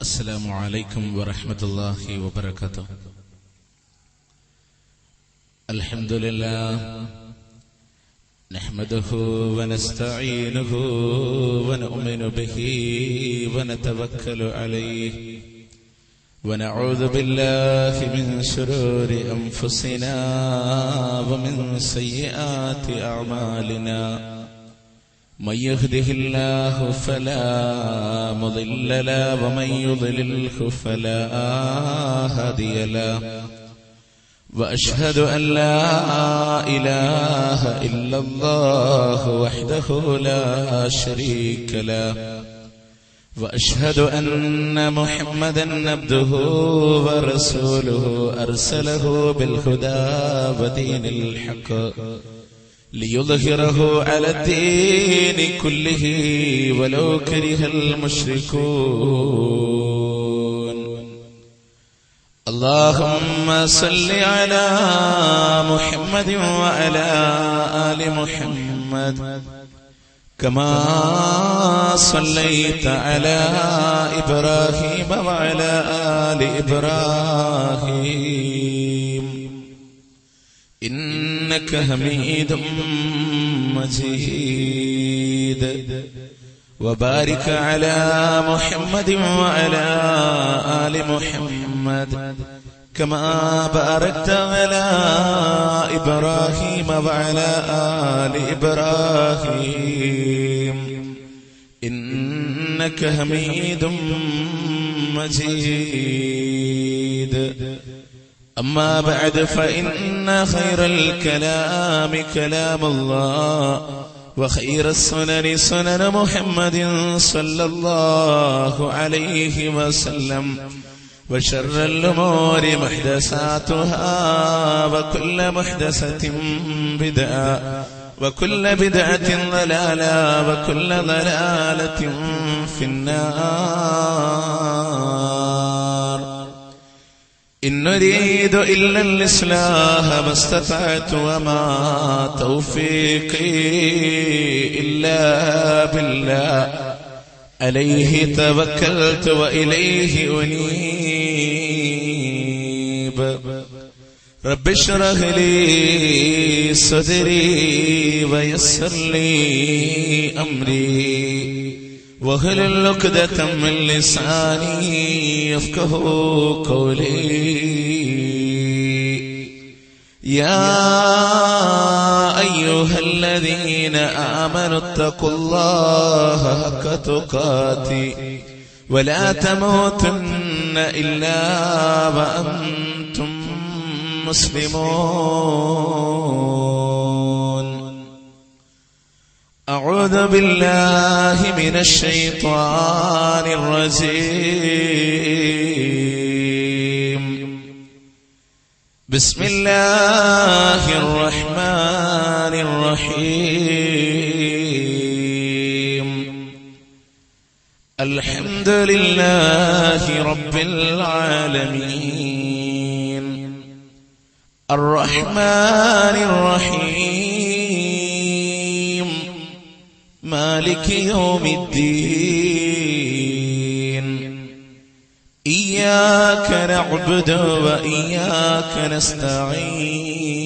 السلام عليكم ورحمة الله وبركاته. الحمد لله نحمده ونستعينه ونؤمن به ونتوكل عليه ونعوذ بالله من شرور أنفسنا ومن سيئات أعمالنا. من يهده الله فلا مضل له ومن يضلله فلا هادي له. وأشهد أن لا إله إلا الله وحده لا شريك له. وأشهد أن محمدا عبده ورسوله أرسله بالهدى ودين الحق ليظهره على الدين كله ولو كره المشركون. اللهم صل على محمد وعلى آل محمد كما صليت على إبراهيم وعلى آل إبراهيم إنك حميد مجيد. وبارك على محمد وعلى آل محمد كما باركت على إبراهيم وعلى آل إبراهيم إنك حميد مجيد. أما بعد فإن خير الكلام كلام الله وخير السنن سنن محمد صلى الله عليه وسلم وشر الأمور محدثاتها وكل محدثة بدعة وكل بدعة ضلالة وكل ضلالة في النار. إن نريد إلا الإصلاح ما استطعت وما توفيقي إلا بالله عليه توكلت وإليه أنيب. رب اشرح لي صدري ويسر لي أمري واحلل عقدة من لساني يفقهوا قولي. يا أيها الذين آمنوا اتقوا الله حق تقاته ولا تموتن إلا وأنتم مسلمون. أعوذ بالله من الشيطان الرجيم. بسم الله الرحمن الرحيم. الحمد لله رب العالمين الرحمن الرحيم مالك يوم الدين. إياك نعبد وإياك نستعين.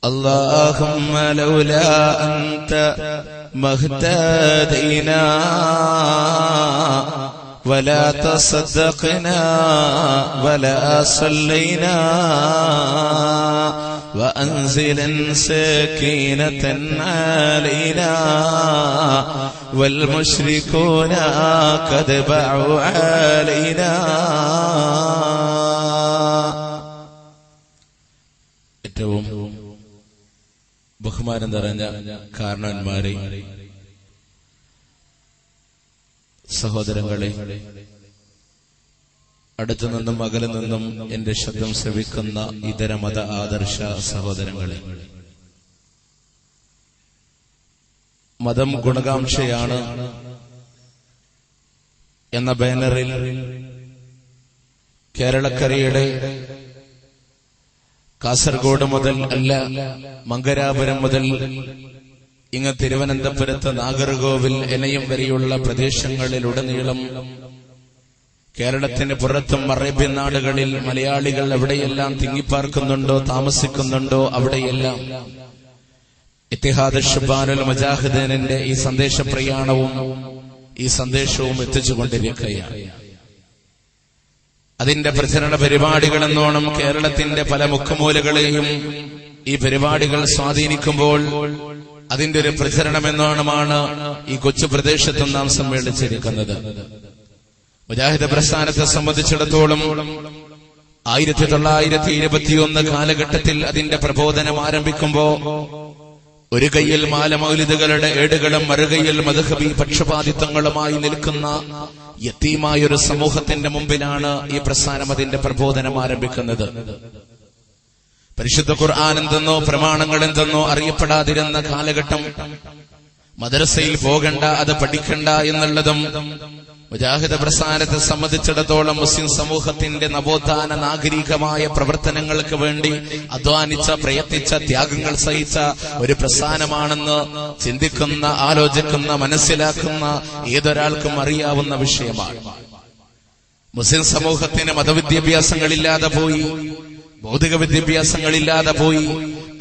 اللهم لولا أنت ما اهتدينا ولا تصدقنا ولا صلينا. وأنزلا سكينة علينا والمشركون قد باعوا علينا. ഏറ്റവും ബഹുമാനം നിറഞ്ഞ കാരണവന്മാരെ, സഹോദരങ്ങളെ, അടുത്തു നിന്നും അകലെ നിന്നും എന്റെ ശബ്ദം ശ്രവിക്കുന്ന ഇതര മത ആദർശ സഹോദരങ്ങളെ, മതം ഗുണകാംക്ഷയാണ് എന്ന ബാനറിൽ കേരളക്കരയുടെ കാസർഗോഡ് മുതൽ അല്ല മംഗലാപുരം മുതൽ ഇങ്ങ് തിരുവനന്തപുരത്ത് നാഗർകോവിൽ എനയം വരെയുള്ള പ്രദേശങ്ങളിലുടനീളം കേരളത്തിന് പുറത്തും അറേബ്യൻ നാടുകളിൽ മലയാളികൾ എവിടെയെല്ലാം തിങ്ങിപ്പാർക്കുന്നുണ്ടോ, താമസിക്കുന്നുണ്ടോ, അവിടെയെല്ലാം ഇത്തിഹാദ് ശുബാനുൽ മുജാഹിദീനിന്റെ ഈ സന്ദേശപ്രയാണവും ഈ സന്ദേശവും എത്തിച്ചുകൊണ്ടിരിക്കുകയാണ്. അതിന്റെ പ്രചരണ പരിപാടികളെന്നോണം കേരളത്തിന്റെ പല മുക്കുമൂലകളെയും ഈ പരിപാടികൾ സ്വാധീനിക്കുമ്പോൾ അതിന്റെ ഒരു പ്രചരണമെന്നോണമാണ് ഈ കൊച്ചു പ്രദേശത്തും നാം സമ്മേളിച്ചിരിക്കുന്നത്. മുജാഹിദ് പ്രസ്ഥാനത്തെ സംബന്ധിച്ചിടത്തോളം 1921 കാലഘട്ടത്തിൽ അതിന്റെ പ്രബോധനം ആരംഭിക്കുമ്പോ ഒരു കൈയിൽ മാലമൗലിദുകളുടെ ഏടുകളും മറുകൈയിൽ മദ്ഹബി പക്ഷപാതിത്വങ്ങളുമായി നിൽക്കുന്ന യതീമായൊരു സമൂഹത്തിന്റെ മുമ്പിലാണ് ഈ പ്രസ്ഥാനം അതിന്റെ പ്രബോധനം ആരംഭിക്കുന്നത്. പരിശുദ്ധ ഖുർആൻ എന്തെന്നോ പ്രമാണങ്ങൾ എന്തെന്നോ അറിയപ്പെടാതിരുന്ന കാലഘട്ടം, മദ്രസയിൽ പോകണ്ട, അത് പഠിക്കണ്ട എന്നുള്ളതും മുജാഹിദ് പ്രസ്ഥാനത്തെ സംബന്ധിച്ചിടത്തോളം മുസ്ലിം സമൂഹത്തിന്റെ നവോത്ഥാന നാഗരികമായ പ്രവർത്തനങ്ങൾക്ക് വേണ്ടി അധ്വാനിച്ച, പ്രയത്നിച്ച, ത്യാഗങ്ങൾ സഹിച്ച ഒരു പ്രസ്ഥാനമാണെന്ന് ചിന്തിക്കുന്ന, ആലോചിക്കുന്ന, മനസ്സിലാക്കുന്ന ഏതൊരാൾക്കും അറിയാവുന്ന വിഷയമാണ്. മുസ്ലിം സമൂഹത്തിന് മതവിദ്യാഭ്യാസങ്ങളില്ലാതെ പോയി, ഭൗതിക വിദ്യാഭ്യാസങ്ങളില്ലാതെ പോയി,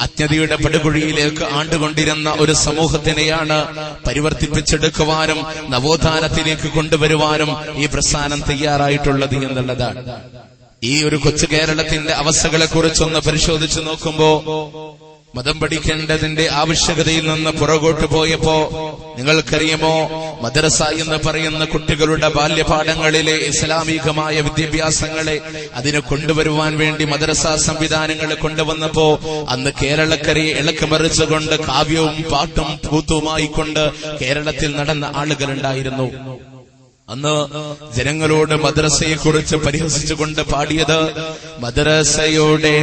അജ്ഞതയുടെ പടുകുഴിയിലേക്ക് ആണ്ടുകൊണ്ടിരുന്ന ഒരു സമൂഹത്തിനെയാണ് പരിവർത്തിപ്പിച്ചെടുക്കുവാനും നവോത്ഥാനത്തിലേക്ക് കൊണ്ടുവരുവാനും ഈ പ്രസ്ഥാനം തയ്യാറായിട്ടുള്ളത് എന്നുള്ളതാണ്. ഈ ഒരു കൊച്ചു കേരളത്തിന്റെ അവസ്ഥകളെക്കുറിച്ചൊന്ന് പരിശോധിച്ചു നോക്കുമ്പോ മതം പഠിക്കേണ്ടതിന്റെ ആവശ്യകതയിൽ നിന്ന് പുറകോട്ട് പോയപ്പോ നിങ്ങൾക്കറിയുമോ, മദ്രസ എന്ന് പറയുന്ന കുട്ടികളുടെ ബാല്യപാഠങ്ങളിലെ ഇസ്ലാമികമായ വിദ്യാഭ്യാസങ്ങളെ അതിനെ കൊണ്ടുവരുവാൻ വേണ്ടി മദ്രസ സംവിധാനങ്ങൾ കൊണ്ടുവന്നപ്പോ അന്ന് കേരളക്കരയെ ഇളക്കിമറിച്ചുകൊണ്ട് കാവ്യവും പാട്ടും കൂത്തുമായിക്കൊണ്ട് കേരളത്തിൽ നടന്ന ആളുകളുണ്ടായിരുന്നു. അന്ന് ജനങ്ങളോട് മദ്രസയെക്കുറിച്ച് പരിഹസിച്ചുകൊണ്ട് പാടിയത് മദ്രസയുടെ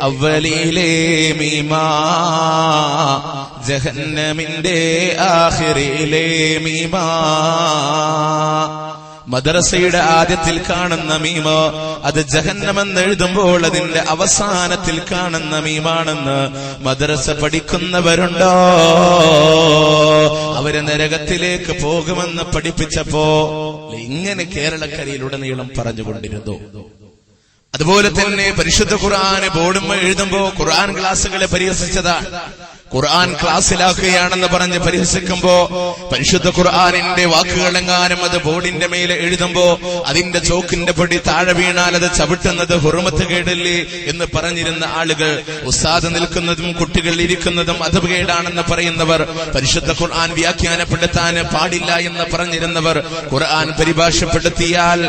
അവലിയിലെ മീമാ, ജഹന്നമിന്റെ ആഖിറിലെ മീമാ. മദ്രസയുടെ ആദ്യത്തിൽ കാണുന്ന മീമ അത് ജഹന്നമെന്ന് എഴുതുമ്പോൾ അതിന്റെ അവസാനത്തിൽ കാണുന്ന മീമാണെന്ന് മദ്രസ പഠിക്കുന്നവരുണ്ടോ? അവര് നരകത്തിലേക്ക് പോകുമെന്ന് പഠിപ്പിച്ചപ്പോ ഇങ്ങനെ കേരളക്കരയിലുടനീളം പറഞ്ഞുകൊണ്ടിരുന്നു. അതുപോലെ തന്നെ പരിശുദ്ധ ഖുർആന് ബോർഡുമ്മ എഴുതുമ്പോ ഖുർആൻ ക്ലാസുകളെ പരിഹസിച്ചതാണ്. ഖുർആൻ ക്ലാസ്സിലാക്കുകയാണെന്ന് പറഞ്ഞ് പരിഹസിക്കുമ്പോ പരിശുദ്ധ ഖുർആനിന്റെ വാക്കുകളെങ്ങാനും അത് ബോർഡിന്റെ മേലെ എഴുതുമ്പോ അതിന്റെ ചോക്കിന്റെ പൊടി താഴെ വീണാൽ അത് ചവിട്ടുന്നത് ഹുർമത്ത് കേടല്ലേ എന്ന് പറഞ്ഞിരുന്ന ആളുകൾ, ഉസ്താദ് നിൽക്കുന്നതും കുട്ടികൾ ഇരിക്കുന്നതും അധബകേടാണെന്ന് പറയുന്നവർ, പരിശുദ്ധ ഖുർആൻ വ്യാഖ്യാനപ്പെടുത്താൻ പാടില്ല എന്ന് പറഞ്ഞിരുന്നവർ, ഖുർആൻ പരിഭാഷപ്പെടുത്തിയാൽ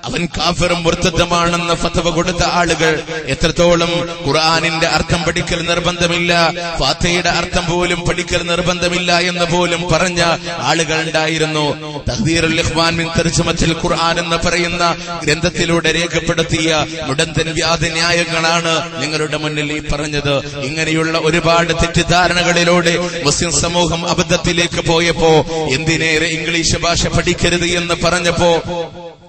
അവൻ കാഫിറും മുർത്തദ്ദുമാണെന്ന് ഫത്വ കൊടുത്ത ആളുകൾ, എത്രത്തോളം ഖുർആനിന്റെ അർത്ഥം പഠിക്കൽ നിർബന്ധമില്ല, ഫാത്തിഹയുടെ അർത്ഥം പോലും പഠിക്കൽ നിർബന്ധമില്ല എന്ന് പോലും പറഞ്ഞ ആളുകൾ ഉണ്ടായിരുന്നു. തഹ്ദീറുൽ ഇഖ്വാൻ മിൻ തർജുമത്തുൽ ഖുർആൻ എന്ന് പറയുന്ന ഗ്രന്ഥത്തിലൂടെ രേഖപ്പെടുത്തിയ മുടന്തൻ വ്യാജന്യായങ്ങളാണ് നിങ്ങളുടെ മുന്നിൽ ഈ പറഞ്ഞത്. ഇങ്ങനെയുള്ള ഒരുപാട് തെറ്റിദ്ധാരണകളിലൂടെ മുസ്ലിം സമൂഹം അബദ്ധത്തിലേക്ക് പോയപ്പോ എന്തിനേറെ ഇംഗ്ലീഷ് ഭാഷ പഠിക്കരുത് എന്ന് പറഞ്ഞപ്പോ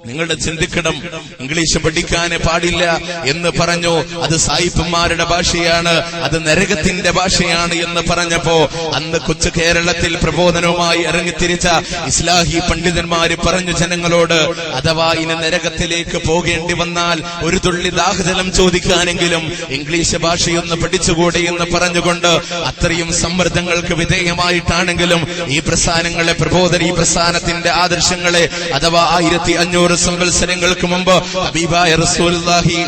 നിങ്ങളുടെ ചിന്തിക്കണം, ഇംഗ്ലീഷ് പഠിക്കാൻ പാടില്ല എന്ന് പറഞ്ഞു. അത് സായിപ്പന്മാരുടെ ഭാഷയാണ്, അത് നരകത്തിന്റെ ഭാഷയാണ് എന്ന് പറഞ്ഞപ്പോ അന്ന് കൊച്ചു കേരളത്തിൽ പ്രബോധനവുമായി ഇറങ്ങിത്തിരിച്ച ഇസ്ലാഹി പണ്ഡിതന്മാര് പറഞ്ഞു ജനങ്ങളോട്, അഥവാ ഇനി നരകത്തിലേക്ക് പോകേണ്ടി വന്നാൽ ഒരു തുള്ളി ദാഹജലം ചോദിക്കാനെങ്കിലും ഇംഗ്ലീഷ് ഭാഷയൊന്ന് പഠിച്ചുകൂടെ എന്ന് പറഞ്ഞുകൊണ്ട് അത്രയും സമ്മർദ്ദങ്ങൾക്ക് വിധേയമായിട്ടാണെങ്കിലും ഈ പ്രസ്ഥാനങ്ങളെ ഈ പ്രസ്ഥാനത്തിന്റെ ആദർശങ്ങളെ അഥവാ 1500 സംവത്സരങ്ങൾക്ക് മുമ്പ് ഹബീബായ റസൂലുള്ളാഹി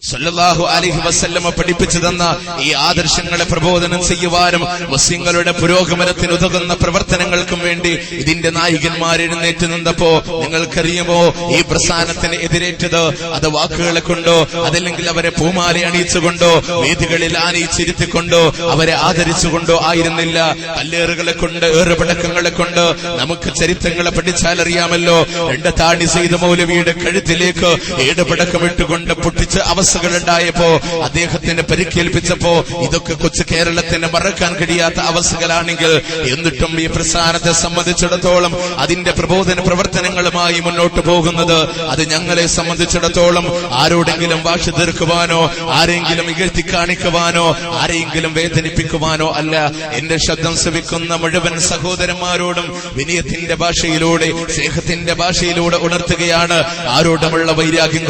സല്ലല്ലാഹു അലൈഹി വസല്ലമ പഠിപ്പിച്ചു തന്ന ഈ ആദർശങ്ങളെ പ്രബോധനം ചെയ്യുവാനും മുസ്ലിങ്ങളുടെ പുരോഗമനത്തിന് ഉതകുന്ന പ്രവർത്തനങ്ങൾക്കും വേണ്ടി ഇതിന്റെ നായകന്മാർ എഴുന്നേറ്റ് നിന്നപ്പോ നിങ്ങൾക്കറിയുമോ, ഈ പ്രസ്ഥാനത്തിന് എതിരേറ്റത് അത് വാക്കുകളെ കൊണ്ടോ അതല്ലെങ്കിൽ അവരെ പൂമാല അണിയിച്ചുകൊണ്ടോ വേദികളിൽ ആനയിച്ചിരുത്തിക്കൊണ്ടോ അവരെ ആദരിച്ചുകൊണ്ടോ ആയിരുന്നില്ല. കല്ലേറുകളെ കൊണ്ട്, ഏറുപടക്കങ്ങളെ കൊണ്ട് നമുക്ക് ചരിത്രങ്ങളെ പഠിച്ചാലറിയാമല്ലോ. 2 താടി സെയ്ദ് മൗലവിയുടെ കഴുത്തിലേക്ക് 7 പടക്കമിട്ടുകൊണ്ട് പൊട്ടിച്ച് അവസാനം അവസ്ഥകൾ ഉണ്ടായപ്പോ, അദ്ദേഹത്തിന് പരിക്കേൽപ്പിച്ചപ്പോ, ഇതൊക്കെ കൊച്ചു കേരളത്തിന് മറക്കാൻ കഴിയാത്ത അവസ്ഥകളാണെങ്കിൽ എന്നിട്ടും ഈ പ്രസ്ഥാനത്തെ സംബന്ധിച്ചിടത്തോളം അതിന്റെ പ്രബോധന പ്രവർത്തനങ്ങളുമായി മുന്നോട്ട് പോകുന്നത്, അത് ഞങ്ങളെ സംബന്ധിച്ചിടത്തോളം ആരോടെങ്കിലും വാശി തീർക്കുവാനോ, ആരെങ്കിലും ഇകഴ്ത്തി കാണിക്കുവാനോ, ആരെങ്കിലും വേദനിപ്പിക്കുവാനോ അല്ല. എന്റെ ശബ്ദം ശ്രവിക്കുന്ന മുഴുവൻ സഹോദരന്മാരോടും വിനയത്തിന്റെ ഭാഷയിലൂടെ, സ്നേഹത്തിന്റെ ഭാഷയിലൂടെ ഉണർത്തുകയാണ്. ആരോടുമുള്ള വൈരാഗ്യം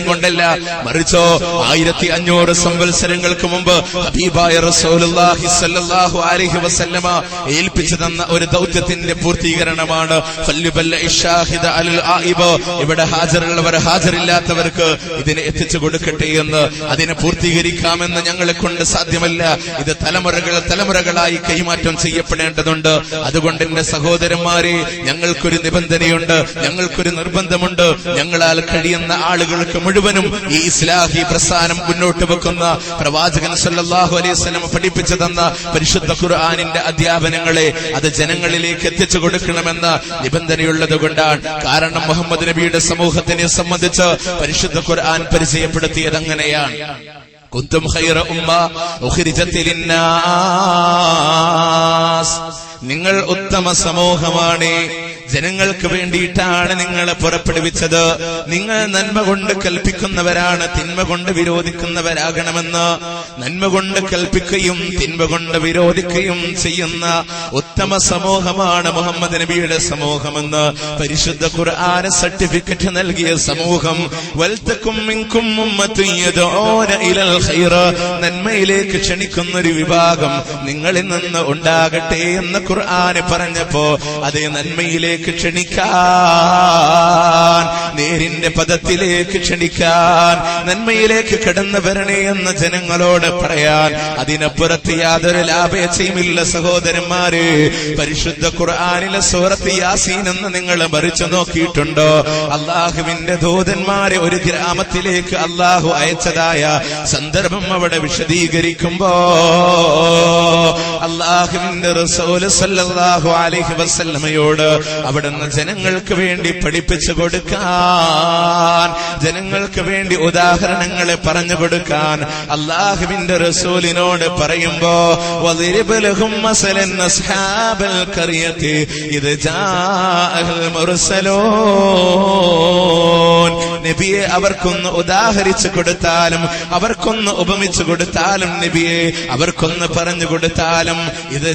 കൊണ്ടല്ല, മറിച്ചോ 1500 സംവത്സരങ്ങൾക്ക് മുമ്പ് ഹബീബായ റസൂലുള്ളാഹി സ്വല്ലല്ലാഹു അലൈഹി വസല്ലമ ഏൽപ്പിച്ചു തന്ന ഒരു ദൗത്യത്തിന്റെ പൂർത്തീകരണമാണ്. ഇവിടെ ഹാജറുള്ളവർ ഹാജരില്ലാത്തവർക്ക് ഇതിനെ എത്തിച്ചു കൊടുക്കട്ടെ എന്ന്, അതിനെ പൂർത്തീകരിക്കാമെന്ന് ഞങ്ങളെ കൊണ്ട് സാധ്യമല്ല. ഇത് തലമുറകളായി കൈമാറ്റം ചെയ്യപ്പെടേണ്ടതുണ്ട്. അതുകൊണ്ട് എന്റെ സഹോദരന്മാരെ, ഞങ്ങൾക്കൊരു നിബന്ധനയുണ്ട്, ഞങ്ങൾക്കൊരു നിർബന്ധമുണ്ട്. ഞങ്ങളാൽ കഴിയുന്ന ആളുകൾക്ക് മുഴുവനും ഈ ഇസ്ലാഹി പ്രസ്ഥാനം മുന്നോട്ട് വെക്കുന്ന പ്രവാചകൻ സല്ലല്ലാഹു അലൈഹി വസല്ലം പഠിപ്പിച്ചു തന്ന പരിശുദ്ധ ഖുർആനിന്റെ അധ്യാപനങ്ങളെ അത് ജനങ്ങളിലേക്ക് എത്തിച്ചു കൊടുക്കണമെന്ന നിബന്ധനയുള്ളത് കൊണ്ടാണ്. കാരണം മുഹമ്മദ് നബിയുടെ സമൂഹത്തിനെ സംബന്ധിച്ച് പരിശുദ്ധ ഖുർആൻ പരിചയപ്പെടുത്തിയത് അങ്ങനെയാണ്. കുന്തും ഖൈറ ഉമ്മ ഉഖ്രിജത് ലിന്നാസ്, നിങ്ങൾ ഉത്തമ സമൂഹമാണ്, ജനങ്ങൾക്ക് വേണ്ടിയിട്ടാണ് നിങ്ങളെ പുറപ്പെടുവിച്ചത്. നിങ്ങൾ നന്മ കൊണ്ട് കൽപ്പിക്കുന്നവരാണ്, തിന്മ കൊണ്ട് വിരോധിക്കുന്നവരാകണമെന്ന്. നന്മ കൊണ്ട് കൽപ്പിക്കുകയും തിന്മ കൊണ്ട് വിരോധിക്കുകയും ചെയ്യുന്ന ഉത്തമ സമൂഹമാണ് മുഹമ്മദ് നബിയുടെ സമൂഹമെന്ന് പരിശുദ്ധ ഖുർആന് സർട്ടിഫിക്കറ്റ് നൽകിയ സമൂഹം. വൽതകും മിൻകും ഉമ്മത്തുൻ യദഊന ഇലൽ ഖൈർ, നന്മയിലേക്ക് ക്ഷണിക്കുന്ന ഒരു വിഭാഗം നിങ്ങളിൽ നിന്ന് ഉണ്ടാകട്ടെ എന്ന് ഖുർആന് പറഞ്ഞപ്പോ, അതേ നന്മയിലേക്ക് ക്ഷണിക്കാൻ, നേരിന്റെ പദത്തിലേക്ക് ക്ഷണിക്കാൻ, നന്മയിലേക്ക് കടന്നു വരണേ എന്ന് ജനങ്ങളോട് പറയാൻ, അതിനപ്പുറത്ത് യാതൊരു ലാഭേച്ഛയുമില്ല. സഹോദരന്മാരെ, പരിശുദ്ധ ഖുർആനിലെ സൂറത്ത് യാസീൻ എന്ന് നിങ്ങൾ മറിച്ചു നോക്കിയിട്ടുണ്ടോ? അള്ളാഹുവിന്റെ ദൂതന്മാരെ ഒരു ഗ്രാമത്തിലേക്ക് അള്ളാഹു അയച്ചതായ സന്ദർഭം അവിടെ വിശദീകരിക്കുമ്പോ, അള്ളാഹുവിന്റെ റസൂൽ സല്ലല്ലാഹു അലൈഹി വസല്ലമയോട് അവിടുന്ന് ജനങ്ങൾക്ക് വേണ്ടി പഠിപ്പിച്ചു കൊടുക്കാൻ, ജനങ്ങൾക്ക് വേണ്ടി ഉദാഹരണങ്ങളെ പറഞ്ഞു കൊടുക്കാൻ അള്ളാഹുവിന്റെ റസൂലിനോട് പറയുമ്പോ, വളിരിബ് ലഹും മസലൻ അസ്ഹാബൽ ഖറിയതി ഇദ് ജാഅൽ മുർസലൂൻ, നബിയെ അവർക്കൊന്ന് ഉദാഹരിച്ചു കൊടുത്താലും, അവർക്കൊന്ന് ഉപമിച്ചു കൊടുത്താലും, നബിയെ അവർക്കൊന്ന് പറഞ്ഞു കൊടുത്താലും, ഇത്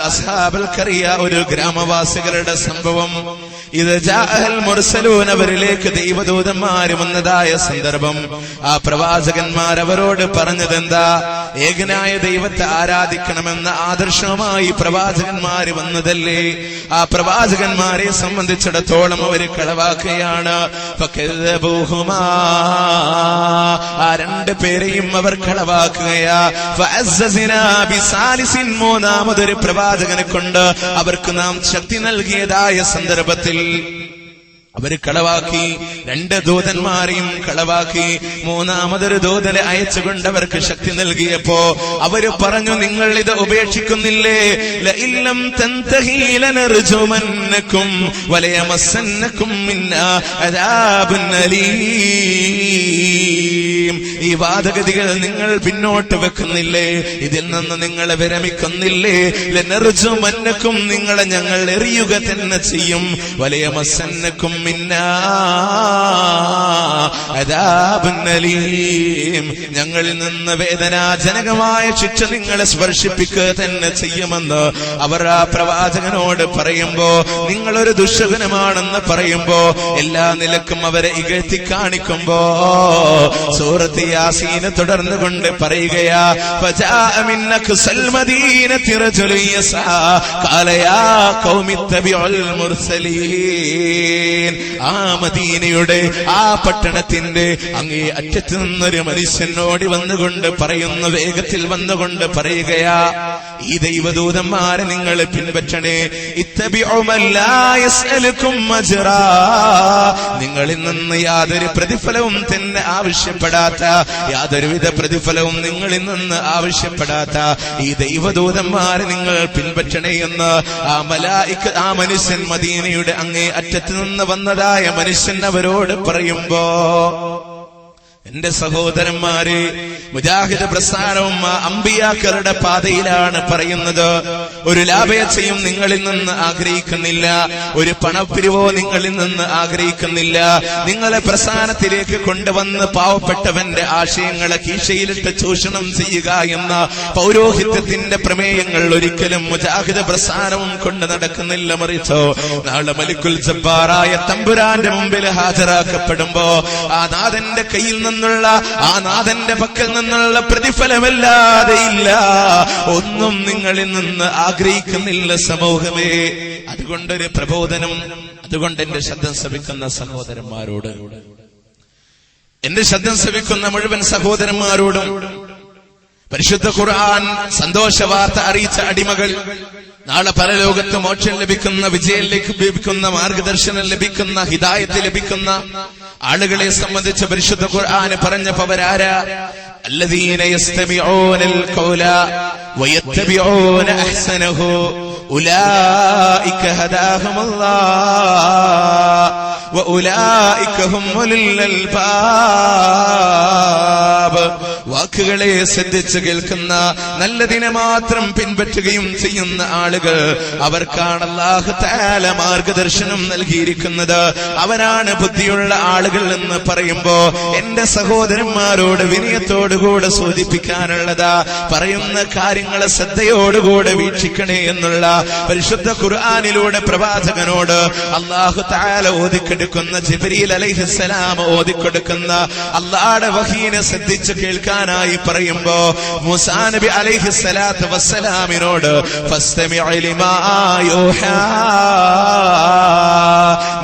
അസ്ഹാബൽ ഖറിയ, ഒരു ഗ്രാമവാസികളുടെ സംഭവം. ഇത് ജാഅൽ മുർസലൂൻ, അവരിലേക്ക് ദൈവദൂതന്മാർ വന്നതായ സന്ദർഭം. ആ പ്രവാചകന്മാർ അവരോട് പറഞ്ഞതെന്താ? ഏകനായ ദൈവത്തെ ആരാധിക്കണമെന്ന ആദർശവുമായി പ്രവാചകന്മാർ വന്നതല്ലേ? ആ പ്രവാചകന്മാരെ സംബന്ധിച്ചിടത്തോളം അവര് കളവാക്കുകയാണ്. ഫകദബൂഹുമാ, ആ രണ്ട് പേരെയും അവർ കളവാക്കുകയാ. ഫഅസ്സസ്നാ ബിസാലിസിൻ, മൂന്നാമതൊരു പ്രവാചകനെ കൊണ്ട് അവർക്ക് നാം ശക്തി നൽകിയതായ സന്ദർഭത്തിൽ അവര് കളവാക്കി. രണ്ട് ദൂതന്മാരെയും കളവാക്കി. മൂന്നാമതൊരു ദൂതനെ അയച്ചുകൊണ്ട് അവർക്ക് ശക്തി നൽകിയപ്പോ അവര് പറഞ്ഞു, നിങ്ങൾ ഇത് ഉപേക്ഷിക്കുന്നില്ലേ? ലഇല്ലം തൻതഹി ലനർജുമന്നകും വലയമസ്സന്നകും മിന്നാ അദാബുൻ അലീം. ഈ വാദഗതികൾ നിങ്ങൾ പിന്നോട്ട് വെക്കുന്നില്ലേ? ഇതിൽ നിന്ന് നിങ്ങൾ വിരമിക്കുന്നില്ലേ? ലനർജുമന്നകും, നിങ്ങളെ ഞങ്ങൾ എറിയുക തന്നെ ചെയ്യും. വലയമസ്സന്നകും മിന്നാ അദാബുൻ അലീം, ഞങ്ങളിൽ നിന്ന് വേദനാജനകമായ ശിക്ഷ നിങ്ങളെ സ്പർശിപ്പിക്കുക തന്നെ ചെയ്യുമെന്ന് അവർ ആ പ്രവാചകനോട് പറയുമ്പോ, നിങ്ങളൊരു ദുശ്ശകുനമാണെന്ന് പറയുമ്പോ, എല്ലാ നിലക്കും അവരെ ഇകഴ്ത്തി കാണിക്കുമ്പോ, സൂറത്ത് യാസീന് തുടർന്നുകൊണ്ട് പറയുകയാ, ഫജാഅ മിൻ അഖ്സൽ മദീനതി റജുലുൻ യസ്ആ ഖാല യാ ഖൗമി ഇത്തബിഉൽ മുർസലീൻ. ആ മദീനയുടെ, ആ പട്ടണത്തിന്റെ അങ്ങേ അറ്റത്ത് നിന്നൊരു മനുഷ്യനോടി വന്നുകൊണ്ട് പറയുന്നു, വേഗത്തിൽ വന്നുകൊണ്ട് പറയുകയാ, ഈ ദൈവദൂതന്മാരെ നിങ്ങൾ പിൻപറ്റണേ. ഇത്തബിഉ മൻ ലാ യസ്അലുകും അജ്റാ, നിങ്ങളിൽ നിന്ന് യാതൊരു പ്രതിഫലവും തന്നെ ആവശ്യപ്പെടാത്ത, യാതൊരുവിധ പ്രതിഫലവും നിങ്ങളിൽ നിന്ന് ആവശ്യപ്പെടാത്ത ഈ ദൈവദൂതന്മാരെ നിങ്ങൾ പിൻപറ്റണേ എന്ന് ആ മനുഷ്യൻ, മദീനയുടെ അങ്ങേ അറ്റത്ത് നിന്ന് വന്നതായ മനുഷ്യൻ അവരോട് പറയുമ്പോ, എന്റെ സഹോദരന്മാരെ, മുജാഹിദ് പ്രസ്ഥാനവും അമ്പിയാക്കളുടെ പാതയിലാണ് പറയുന്നത്. ഒരു ലാഭേച്ഛയും നിങ്ങളിൽ നിന്ന് ആഗ്രഹിക്കുന്നില്ല, ഒരു പണപ്പിരിവോ നിങ്ങളിൽ നിന്ന് ആഗ്രഹിക്കുന്നില്ല. നിങ്ങളെ പ്രസ്ഥാനത്തിലേക്ക് കൊണ്ടുവന്ന് പാവപ്പെട്ടവന്റെ ആശയങ്ങളെ കീശയിലിട്ട് ചൂഷണം ചെയ്യുക എന്ന പൗരോഹിത്യത്തിന്റെ പ്രമേയങ്ങൾ ഒരിക്കലും മുജാഹിദ് പ്രസ്ഥാനവും കൊണ്ട് നടക്കുന്നില്ല. മറിച്ചോ നാളെ മലിക്കുൽ ജബ്ബാറായ തമ്പുരാന്റെ മുമ്പിൽ ഹാജരാക്കപ്പെടുമ്പോ ആ നാഥന്റെ കയ്യിൽ നിന്നുള്ള, ആ നാഥന്റെ പക്കൽ നിന്നുള്ള പ്രതിഫലമല്ലാതെ ഇല്ല ഒന്നും നിങ്ങളിൽ നിന്ന് ആഗ്രഹിക്കുന്നില്ല സമൂഹമേ. അതുകൊണ്ടൊരു പ്രബോധനം, അതുകൊണ്ട് എന്റെ ശബ്ദം ശ്രവിക്കുന്ന സഹോദരന്മാരോട്, എന്റെ ശബ്ദം ശ്രവിക്കുന്ന മുഴുവൻ സഹോദരന്മാരോടും, പരിശുദ്ധ ഖുർആൻ സന്തോഷ വാർത്ത അറിയിച്ച അടിമകൾ, നാളെ പരലോകത്ത് മോക്ഷം ലഭിക്കുന്ന, വിജയം ലഭിക്കുന്ന, മാർഗദർശനം ലഭിക്കുന്ന, ഹിദായത്ത് ലഭിക്കുന്ന ആളുകളെ സംബന്ധിച്ച് പരിശുദ്ധ ഖുർആൻ പറഞ്ഞപ്പോ അവരാരാ? അല്ലദീന യസ്തമിഊനൽ ഖൗല വയത്തബിഊന അഹ്സനഹു ഉലൈക ഹദാഹുമുല്ലാഹ് വഉലൈക ഹുമുൽ അൽബാബ്. വാക്കുകളെ ശ്രദ്ധിച്ച് കേൾക്കുന്ന, നല്ലതിനെ മാത്രം പിൻപറ്റുകയും ചെയ്യുന്ന ആളുകൾ, അവർക്കാണ് അല്ലാഹു തആല മാർഗദർശനം നൽകിയിരിക്കുന്നത്. അവരാണ് ബുദ്ധിയുള്ള ആളുകൾ എന്ന് പറയുമ്പോ എന്റെ സഹോദരന്മാരോട് വിനയത്തോടുകൂടെ സൂചിപ്പിക്കാനുള്ളതാ, പറയുന്ന കാര്യങ്ങളെ ശ്രദ്ധയോടുകൂടെ വീക്ഷിക്കണേ എന്നുള്ള പരിശുദ്ധ ഖുർആനിലൂടെ പ്രവാചകനോട് അല്ലാഹു തആല ഓതിക്കൊടുക്കുന്ന, ജിബ്രീൽ അലൈഹിസ്സലാം ഓതിക്കൊടുക്കുന്ന അല്ലാഹുവിന്റെ വഹീനെ ശ്രദ്ധിച്ച് കേൾക്കാനായി പറയുമ്പോ മൂസാ നബി അലൈഹിസ്സലാത്തു വസ്സലാമിനോട് ഫസ്തമിഉ ലിമാ യൂഹാ,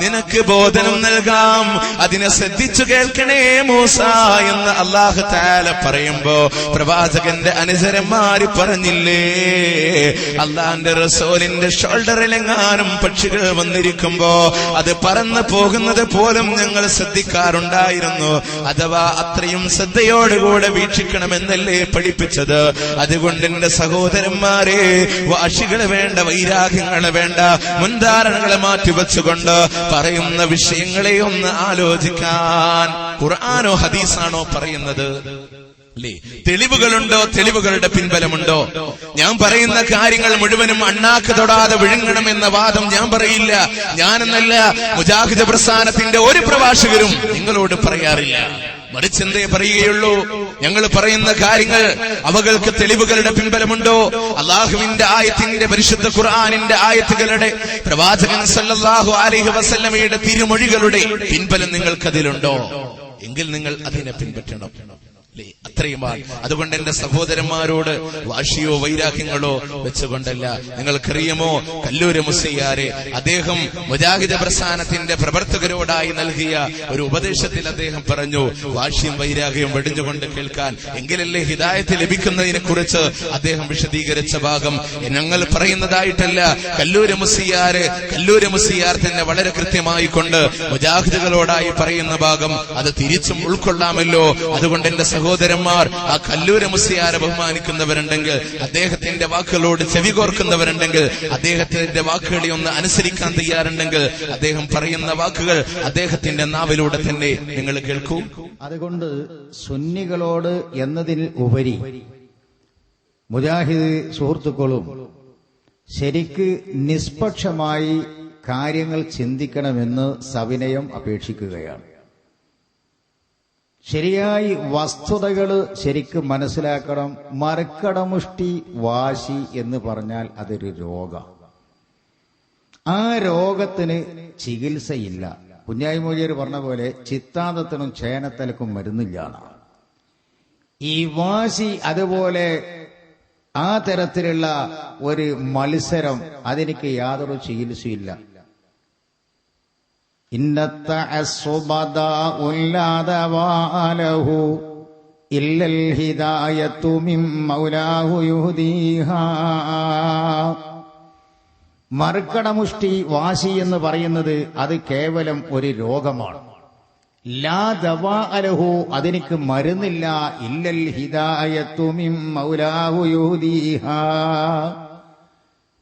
നിനക്ക് ബോധനം നൽകാം, അതിനെ ശ്രദ്ധിച്ചു കേൾക്കണേ മൂസ എന്ന് അല്ലാഹു തആല പറയുമ്പോ പ്രവാചകന്റെ അനുചരന്മാര് പറഞ്ഞില്ലേ, അല്ലാഹുവിന്റെ റസൂലിന്റെ ഷോൾഡറിലെങ്ങാനും പക്ഷികൾ വന്നിരിക്കുമ്പോ അത് പറന്നു പോകുന്നത് പോലും ഞങ്ങൾ ശ്രദ്ധിക്കാറുണ്ടായിരുന്നു. അഥവാ അത്രയും ശ്രദ്ധയോടുകൂടെ വീക്ഷിക്കണമെന്നല്ലേ പഠിപ്പിച്ചത്. അതുകൊണ്ട് എന്റെ സഹോദരന്മാരെ, വാശികളെ വേണ്ട, വൈരാഗ്യങ്ങളെ വേണ്ട, മുൻധാരണകളെ മാറ്റിവെച്ചുകൊണ്ട് പറയുന്ന വിഷയങ്ങളെ ഒന്ന് ആലോചിക്കാൻ. ഖുർആനോ ഹദീസാണോ പറയുന്നത്? തെളിവുകളുണ്ടോ? തെളിവുകളുടെ പിൻബലമുണ്ടോ? ഞാൻ പറയുന്ന കാര്യങ്ങൾ മുഴുവനും അണ്ണാക്ക് തൊടാതെ വിഴുങ്ങണമെന്ന വാദം ഞാൻ പറയില്ല. ഞാനെന്നല്ല, മുജാഹിദ് പ്രസ്ഥാനത്തിന്റെ ഒരു പ്രഭാഷകരും നിങ്ങളോട് പറയാറില്ല. മറിച്ച് എന്തേ പറയുകയുള്ളൂ? ഞങ്ങൾ പറയുന്ന കാര്യങ്ങൾ അവകൾക്ക് തെളിവുകളുടെ പിൻബലമുണ്ടോ? അള്ളാഹുവിന്റെ ആയത്തിന്റെ, പരിശുദ്ധ ഖുർആനിന്റെ ആയത്തുകളുടെ, പ്രവാചകൻ സല്ലല്ലാഹു അലൈഹി വസല്ലമയുടെ തിരുമൊഴികളുടെ പിൻബലം നിങ്ങൾക്കതിലുണ്ടോ? എങ്കിൽ നിങ്ങൾ അതിനെ പിൻപറ്റണം. അത്രയുമാണ്. അതുകൊണ്ട് എന്റെ സഹോദരന്മാരോട് വാശിയോ വൈരാഗ്യങ്ങളോ വെച്ചുകൊണ്ടല്ല. നിങ്ങൾക്കറിയുമോ, കല്ലൂര് മുസ്ലിയാരെ അദ്ദേഹം മുജാഹിദ് പ്രസ്ഥാനത്തിന്റെ പ്രവർത്തകരോടായി നൽകിയ ഒരു ഉപദേശത്തിൽ അദ്ദേഹം പറഞ്ഞു, വാശിയും വൈരാഗ്യവും വെടിഞ്ഞുകൊണ്ട് കേൾക്കാൻ, എങ്കിലല്ലേ ഹിദായത്ത് ലഭിക്കുന്നതിനെ കുറിച്ച് അദ്ദേഹം വിശദീകരിച്ച ഭാഗം ഞങ്ങൾ പറയുന്നതായിട്ടല്ല. കല്ലൂര് മുസ്ലിയാർ തന്നെ വളരെ കൃത്യമായി കൊണ്ട് മുജാഹിദുകളോടായി പറയുന്ന ഭാഗം അത് തിരിച്ചും ഉൾക്കൊള്ളാമല്ലോ. അതുകൊണ്ട് എന്റെ സഹോദരന്മാർ, ആ കല്ലൂര് മുസ്ലിയാരെ ബഹുമാനിക്കുന്നവരുണ്ടെങ്കിൽ, അദ്ദേഹത്തിന്റെ വാക്കുകളോട് ചെവികോർക്കുന്നവരുണ്ടെങ്കിൽ, അദ്ദേഹത്തിന്റെ വാക്കുകളെ ഒന്ന് അനുസരിക്കാൻ തയ്യാറുണ്ടെങ്കിൽ, അദ്ദേഹം പറയുന്ന വാക്കുകൾ അദ്ദേഹത്തിന്റെ നാവിലൂടെ തന്നെ നിങ്ങൾ കേൾക്കൂ. അതുകൊണ്ട് സുന്നികളോട് എന്നതിൽ ഉപരി മുജാഹിദ് സുഹൃത്തുക്കളും ശരിക്ക് നിഷ്പക്ഷമായി കാര്യങ്ങൾ ചിന്തിക്കണമെന്ന് സവിനയം അപേക്ഷിക്കുകയാണ്. ശരിയായി വസ്തുതകൾ ശരിക്കും മനസ്സിലാക്കണം. മറുക്കടമുഷ്ടി, വാശി എന്ന് പറഞ്ഞാൽ അതൊരു രോഗം. ആ രോഗത്തിന് ചികിത്സയില്ല. കുഞ്ഞായി മൊഴിയർ പറഞ്ഞ പോലെ ചിത്താന്തത്തിനും ചേനത്തലക്കും മരുന്നില്ല. ഈ വാശി, അതുപോലെ ആ തരത്തിലുള്ള ഒരു മത്സരം, അതെനിക്ക് യാതൊരു ചികിത്സയില്ല. ഇന്നത്തെ ഇല്ലൽ ഹിദായത്തു മിൻ മൗലാഹു യുഹ്ദീഹാ. മറുക്കടമുഷ്ടി വാശി എന്ന് പറയുന്നത് അത് കേവലം ഒരു രോഗമാണ്. ലാ ദവാ അലഹു, അതെനിക്ക് മരുന്നില്ല. ഇല്ലൽ ഹിദായത്തു മിൻ മൗലാഹു യുഹ്ദീഹാ.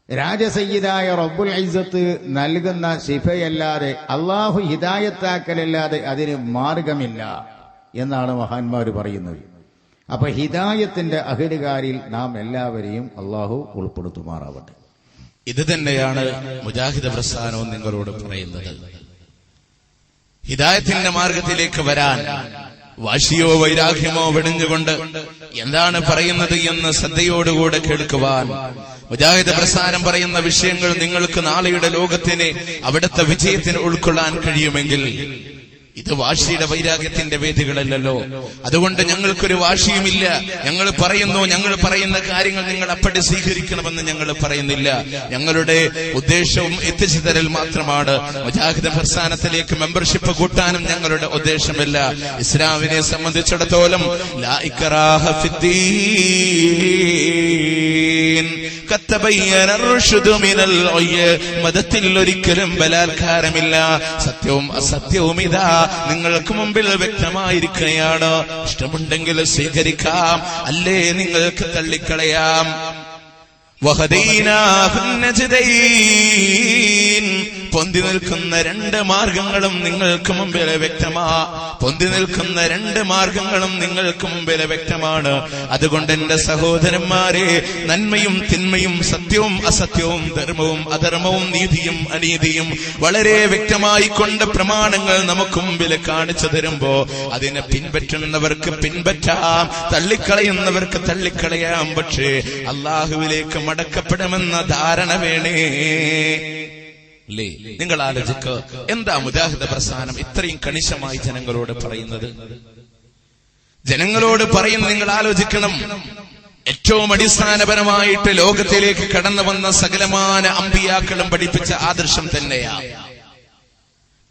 രാജസയ്യിദായ റബ്ബുൽ ഇസ്സത്ത് നൽകുന്ന ശിഫയല്ലാതെ, അള്ളാഹു ഹിദായത്താക്കലല്ലാതെ അതിന് മാർഗമില്ല എന്നാണ് മഹാന്മാർ പറയുന്നത്. അപ്പൊ ഹിദായത്തിന്റെ അഹലുകാരിൽ നാം എല്ലാവരെയും അള്ളാഹു ഉൾപ്പെടുത്തുമാറാവട്ടെ. ഇത് തന്നെയാണ് മുജാഹിദ് പ്രസ്ഥാനവും നിങ്ങളോട് പറയുന്നത്. ഹിദായത്തിന്റെ മാർഗത്തിലേക്ക് വരാൻ വാശിയോ വൈരാഗ്യമോ വെടിഞ്ഞുകൊണ്ട് എന്താണ് പറയുന്നത് എന്ന് ശ്രദ്ധയോടുകൂടെ കേൾക്കുവാൻ മുജാഹിദ് പ്രസ്ഥാനം പറയുന്ന വിഷയങ്ങൾ നിങ്ങൾക്ക് നാളെയുടെ ലോകത്തിന് അവിടുത്തെ വിജയത്തിന് ഉൾക്കൊള്ളാൻ കഴിയുമെങ്കിൽ ഇത് വാശിയുടെ വൈരാഗ്യത്തിന്റെ വേദികളല്ലല്ലോ. അതുകൊണ്ട് ഞങ്ങൾക്കൊരു വാശിയുമില്ല. ഞങ്ങൾ പറയുന്ന കാര്യങ്ങൾ നിങ്ങൾ അപ്പടി സ്വീകരിക്കണമെന്ന് ഞങ്ങൾ പറയുന്നില്ല. ഞങ്ങളുടെ ഉദ്ദേശവും എത്തിച്ചു തരൽ മാത്രമാണ്. മുജാഹിദ് പ്രസ്ഥാനത്തിലേക്ക് മെമ്പർഷിപ്പ് കൂട്ടാനും ഞങ്ങളുടെ ഉദ്ദേശമില്ല. ഇസ്ലാമിനെ സംബന്ധിച്ചിടത്തോളം ലാ ഇക്റാഹ ഫിദ്ദീൻ ഖദ് തബയ്യന അർ-റുശ്ദു മിനൽ ഗയ്യ്. മതത്തിൽ ഒരിക്കലും ബലാത്കാരമില്ല. സത്യവും അസത്യവും ഇതാ നിങ്ങൾക്ക് മുമ്പിൽ വ്യക്തമായിരിക്കുകയാണ്. ഇഷ്ടമുണ്ടെങ്കിൽ സ്വീകരിക്കാം, അല്ലേ നിങ്ങൾക്ക് തള്ളിക്കളയാം. പൊന്തി നിൽക്കുന്ന രണ്ട് മാർഗങ്ങളും നിങ്ങൾക്ക് മുമ്പിൽ വ്യക്തമാണ്. അതുകൊണ്ട് എന്റെ സഹോദരന്മാരെ, നന്മയും തിന്മയും സത്യവും അസത്യവും ധർമ്മവും അധർമ്മവും നീതിയും അനീതിയും വളരെ വ്യക്തമായി കൊണ്ട് പ്രമാണങ്ങൾ നമുക്ക് മുമ്പിൽ കാണിച്ചു തരുമ്പോ അതിനെ പിൻപറ്റുന്നവർക്ക് പിൻപറ്റാം, തള്ളിക്കളയുന്നവർക്ക് തള്ളിക്കളയാം. പക്ഷേ അള്ളാഹുവിലേക്ക് മടക്കപ്പെടുമെന്ന ധാരണ വേണേ. അല്ലേ? നിങ്ങൾ ആലോചിക്കുക, എന്താ മുജാഹിദ് പ്രസ്ഥാനം ഇത്രയും കണിശമായി ജനങ്ങളോട് പറയുന്നത്? നിങ്ങൾ ആലോചിക്കണം. ഏറ്റവും അടിസ്ഥാനപരമായിട്ട് ലോകത്തിലേക്ക് കടന്നു വന്ന സകലമാന അമ്പിയാക്കളും പഠിപ്പിച്ച ആദർശം തന്നെയാ.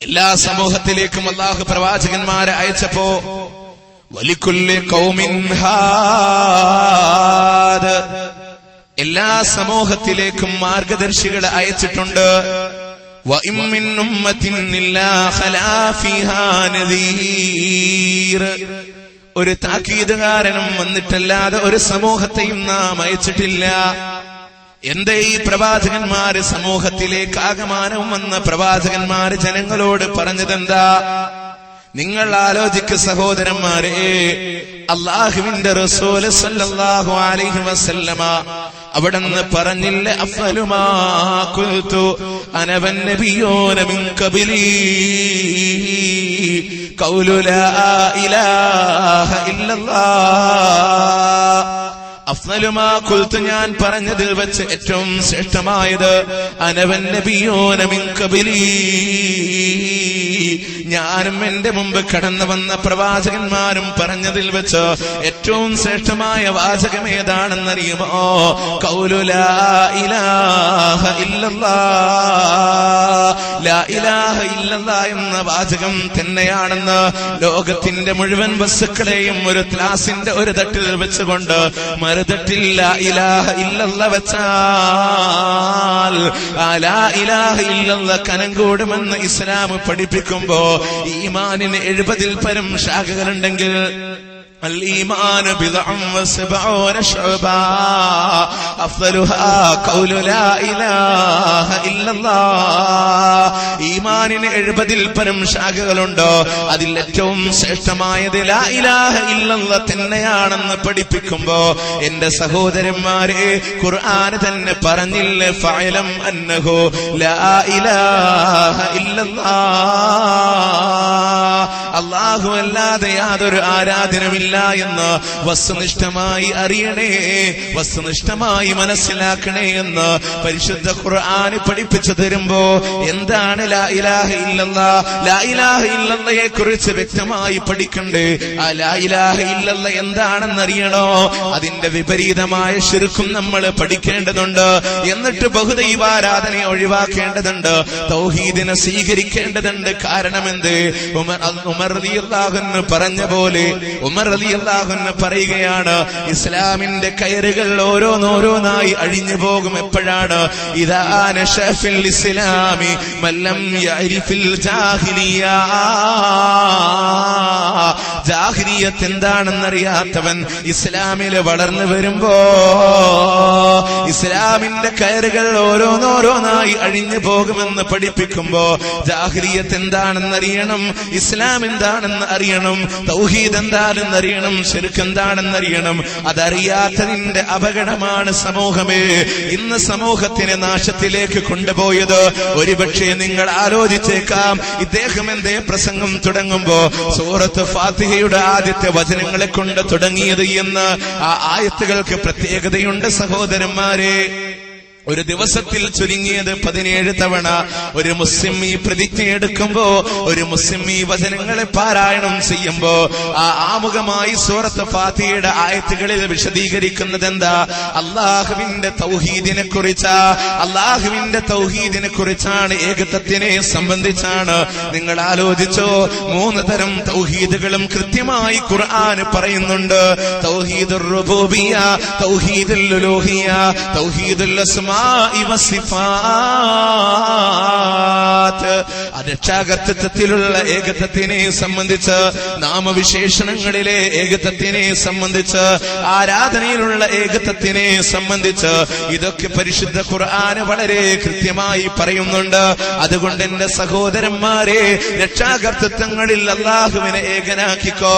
എല്ലാ സമൂഹത്തിലേക്കും അല്ലാഹു പ്രവാചകന്മാരെ അയച്ചപ്പോ വലികുല്ലി ഖൗമിൻ ഹാദ്, എല്ലാ സമൂഹത്തിലേക്കും മാർഗദർശികളെ അയച്ചിട്ടുണ്ട്. വഇം മിൻ ഉമ്മത്തിൻ ഇല്ലാ ഖലാ ഫീഹാ നദീർ, ഒരു താക്കീതുകാരനും വന്നിട്ടല്ലാതെ ഒരു സമൂഹത്തെയും നാം അയച്ചിട്ടില്ല. എന്തേ ഈ പ്രവാചകന്മാര് സമൂഹത്തിലേക്ക് ആഗമനം വന്ന പ്രവാചകന്മാര് ജനങ്ങളോട് പറഞ്ഞതെന്താ? നിങ്ങൾ ആലോചിക്ക് സഹോദരന്മാരെ, അല്ലാഹുവിന്റെ റസൂൽ സല്ലല്ലാഹു അലൈഹി വസല്ലമ അവിടുന്ന് പറഞ്ഞില്ലേ, അഫ്ളു മാ ഖുൽതു അന വന്നബിയൂന മിൻ ഖബ്ലി ഖൗലു ലാ ഇലാഹ ഇല്ലല്ലാഹ്. അഫ്ളു മാ ഖുൽതു, ഞാൻ പറഞ്ഞതിൽ വെച്ച് ഏറ്റവും ശ്രേഷ്ഠമായത് അന വന്നബിയൂന മിൻ ഖബ്ലി, ഞാനും എന്റെ മുമ്പ് കടന്നു വന്ന പ്രവാചകന്മാരും പറഞ്ഞതിൽ വെച്ച് ഏറ്റവും ശ്രേഷ്ഠമായ വാചകം ഏതാണെന്നറിയുമോ? ഖൗലു ലാ ഇലാഹ ഇല്ലല്ലാഹ്, ലാ ഇലാഹ ഇല്ലല്ലാഹ് എന്ന വാചകം തന്നെയാണെന്ന് ലോകത്തിന്റെ മുഴുവൻ വസ്തുക്കളെയും ഒരു ത്ലാസിന്റെ ഒരു തട്ടിൽ വെച്ചുകൊണ്ട് മറുതട്ടിൽ ലാ ഇലാഹ ഇല്ലല്ലാഹ് വെച്ചാൽ ആ ലാ ഇലാഹ ഇല്ലല്ലാഹ് കനം കൂടുമെന്ന് ഇസ്ലാം പഠിപ്പിക്കുമ്പോ ഈമാനിന് 70-ൽ പരം ശാഖകളുണ്ടെങ്കിൽ الإيمان بضع وسبعون شعبا أفضلها قول لا إله إلا الله. ഈമാനിന് 70-ൽ പരം ശാഖകളുണ്ടോ, അതിൽ ഏറ്റവും ശ്രേഷ്ഠമായത് ലാ ഇലാഹ ഇല്ലല്ലാഹ് തന്നെയാണെന്ന് പഠിപ്പിക്കുമ്പോ എന്റെ സഹോദരന്മാരെ, ഖുർആൻ തന്നെ പറഞ്ഞില്ലേ, ഫഅലം അന്നഹു ലാ ഇലാഹ ഇല്ലല്ലാഹ്, അല്ലാഹു അല്ലാതെ യാതൊരു ആരാധനമില്ല എന്ന് വസ്തുനിഷ്ഠമായി അറിയണേ, വസ്തുനിഷ്ഠമായി മനസ്സിലാക്കണേ എന്ന് പരിശുദ്ധ ഖുർആൻ പഠിപ്പിച്ചു തരുമ്പോ എന്താണ് ലാ ഇലാഹ ഇല്ലല്ലാഹ്? ലാ ഇലാഹ ഇല്ലല്ലാഹയെ കുറിച്ച് വ്യക്തമായി പഠിക്കണ്ടേ. ആ ലാ ഇലാഹ ഇല്ലല്ലാഹ് എന്താണെന്നറിയണോ? അതിന്റെ വിപരീതമായ ശിർക്കും നമ്മൾ പഠിക്കേണ്ടതുണ്ട്. എന്നിട്ട് ബഹുദൈവാരാധനയെ ഒഴിവാക്കേണ്ടതുണ്ട്, തൗഹീദിനെ സ്വീകരിക്കേണ്ടതുണ്ട്. കാരണം എന്ത്? ഉമർ റളിയല്ലാഹു അൻഹു പറഞ്ഞ പോലെ, ഉമർ റളിയല്ലാഹു അൻഹു പറയുകയാണ്, ഇസ്ലാമിന്റെ കയറുകൾ ഓരോന്നോരോന്നായി അഴിഞ്ഞു പോകും. എപ്പോഴാണ്? ഇദാ നശഅ ഫിൽ ഇസ്ലാമി മൻ ലം യഅരിഫിൽ ജാഹിലിയ. ജാഹിലിയത്ത് എന്താണെന്നറിയാത്തവൻ ഇസ്ലാമിൽ വളർന്നു വരുമ്പോ ഇസ്ലാമിന്റെ കയറുകൾ ഓരോന്നോരോന്നായി അഴിഞ്ഞു പോകുമെന്ന് പഠിപ്പിക്കുമ്പോ ജാഹിലിയത്ത് എന്താണെന്നറിയണം, ഇസ്ലാം എന്താണെന്ന് അറിയണം, തൗഹീദ് എന്താണെന്നറിയണം, ശിർക്ക് എന്താണെന്നറിയണം. അതറിയാത്തതിന്റെ അപകടമാണ് സമൂഹമേ ഇന്ന് സമൂഹത്തിനെ നാശത്തിലേക്ക് കൊണ്ടുപോയത്. ഒരുപക്ഷെ നിങ്ങൾ ആലോചിച്ചേക്കാം, ഇദ്ദേഹം എന്തേ പ്രസംഗം തുടങ്ങുമ്പോ സൂറത്ത് ഫാത്തിഹയുടെ ആദ്യത്തെ വചനങ്ങളെ കൊണ്ട് തുടങ്ങിയത് എന്ന്. ആ ആയത്തുകൾക്ക് പ്രത്യേകതയുണ്ട് സഹോദരന്മാരെ. ഒരു ദിവസത്തിൽ ചുരുങ്ങിയത് 17 തവണ ഒരു മുസ്ലിം ഈ പ്രതിജ്ഞയെടുക്കുമ്പോ, ഒരു മുസ്ലിം ഈ വചനങ്ങളെ പാരായണം ചെയ്യുമ്പോ ആ ആമുഖമായി സൂറത്ത് ഫാത്തിഹയുടെ ആയത്തുകളിൽ വിശദീകരിക്കുന്നത് എന്താ? അള്ളാഹുവിന്റെ തൗഹീദിനെ കുറിച്ചാ. അള്ളാഹുവിന്റെ തൗഹീദിനെ കുറിച്ചാണ്, ഏകത്വത്തിനെ സംബന്ധിച്ചാണ്. നിങ്ങൾ ആലോചിച്ചോ, 3 തരം തൗഹീദുകളും കൃത്യമായി ഖുർആൻ പറയുന്നുണ്ട്. തൗഹീദുർ റുബൂബിയ്യ, തൗഹീദുൽ ഉലൂഹിയ്യ, തൗഹീദുൽ അസ്മാ രക്ഷാകർത്തൃത്വത്തിലുള്ള ഏകത്വത്തിനെ സംബന്ധിച്ച്, നാമവിശേഷണങ്ങളിലെ ഏകത്വത്തിനെ സംബന്ധിച്ച്, ആരാധനയിലുള്ള ഏകത്വത്തിനെ സംബന്ധിച്ച് ഇതൊക്കെ പരിശുദ്ധ ഖുർആന് വളരെ കൃത്യമായി പറയുന്നുണ്ട്. അതുകൊണ്ട് എന്റെ സഹോദരന്മാരെ, രക്ഷാകർത്തൃത്വങ്ങളിൽ അല്ലാഹുവിനെ ഏകനാക്കിക്കോ.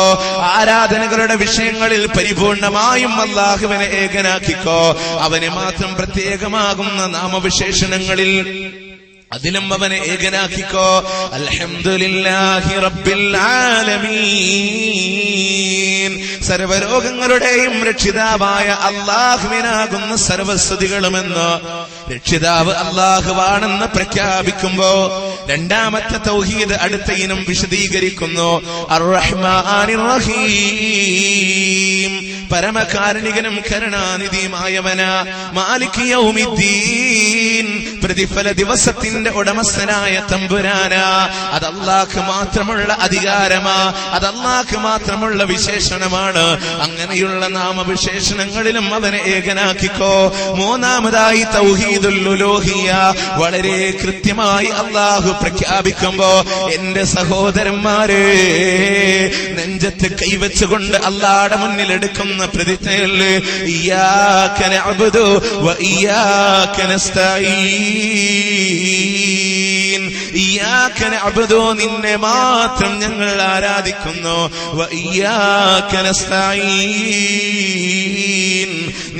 ആരാധനകളുടെ വിഷയങ്ങളിൽ പരിപൂർണമായും അല്ലാഹുവിനെ ഏകനാക്കിക്കോ. അവനെ മാത്രം പ്രത്യേകമാകുന്ന നാമവിശേഷണങ്ങളിൽ അതിലും അവനെ ഏകനാക്കിക്കോ. അൽഹംദുലില്ലാഹി റബ്ബിൽ ആലമീൻ. സർവരോഗങ്ങളുടെയും രക്ഷിതാവായ അല്ലാഹുവിനാകുന്ന സർവസ്തുതികളുമെന്ന് രക്ഷിതാവ് അല്ലാഹുവാണെന്ന് പ്രഖ്യാപിക്കുമ്പോ രണ്ടാമത്തെ തൗഹീദ് അടുത്ത ഇനം വിശദീകരിക്കുന്നു. അർ-റഹ്മാനിർ റഹീം, പരമകാരുണികനും കരുണാനിധിയുമായവന. മാലിക് യൗമിദ്ദീൻ, പ്രതിഫല ദിവസത്തിന്റെ ഉടമസ്ഥനായ തമ്പുരാന. അത് അല്ലാഹു മാത്രമുള്ള അധികാരമാ, അത് അല്ലാഹു മാത്രമുള്ള വിശേഷണമാണ്. അങ്ങനെയുള്ള നാമവിശേഷണങ്ങളിലും അവനെ ഏകനാക്കിക്കോ. മൂന്നാമതായി തൗഹീദുൽ ഉലൂഹിയ്യ, വളരെ കൃത്യമായി അല്ലാഹു പ്രഖ്യാപിക്കുമ്പോ എന്റെ സഹോദരന്മാരെ, നെഞ്ചത്ത് കൈവച്ചുകൊണ്ട് അല്ലാഹുവിന്റെ മുന്നിൽ എടുക്കുന്ന പ്രതിജ്ഞയല്ലേ ഇയ്യാക നഅ്ബുദു വ ഇയ്യാക നസ്തഈൻ. ഇയ്യാക നഅ്ബുദു, നിന്നെ മാത്രം ഞങ്ങൾ ആരാധിക്കുന്നു. വ ഇയ്യാക നസ്തഈൻ,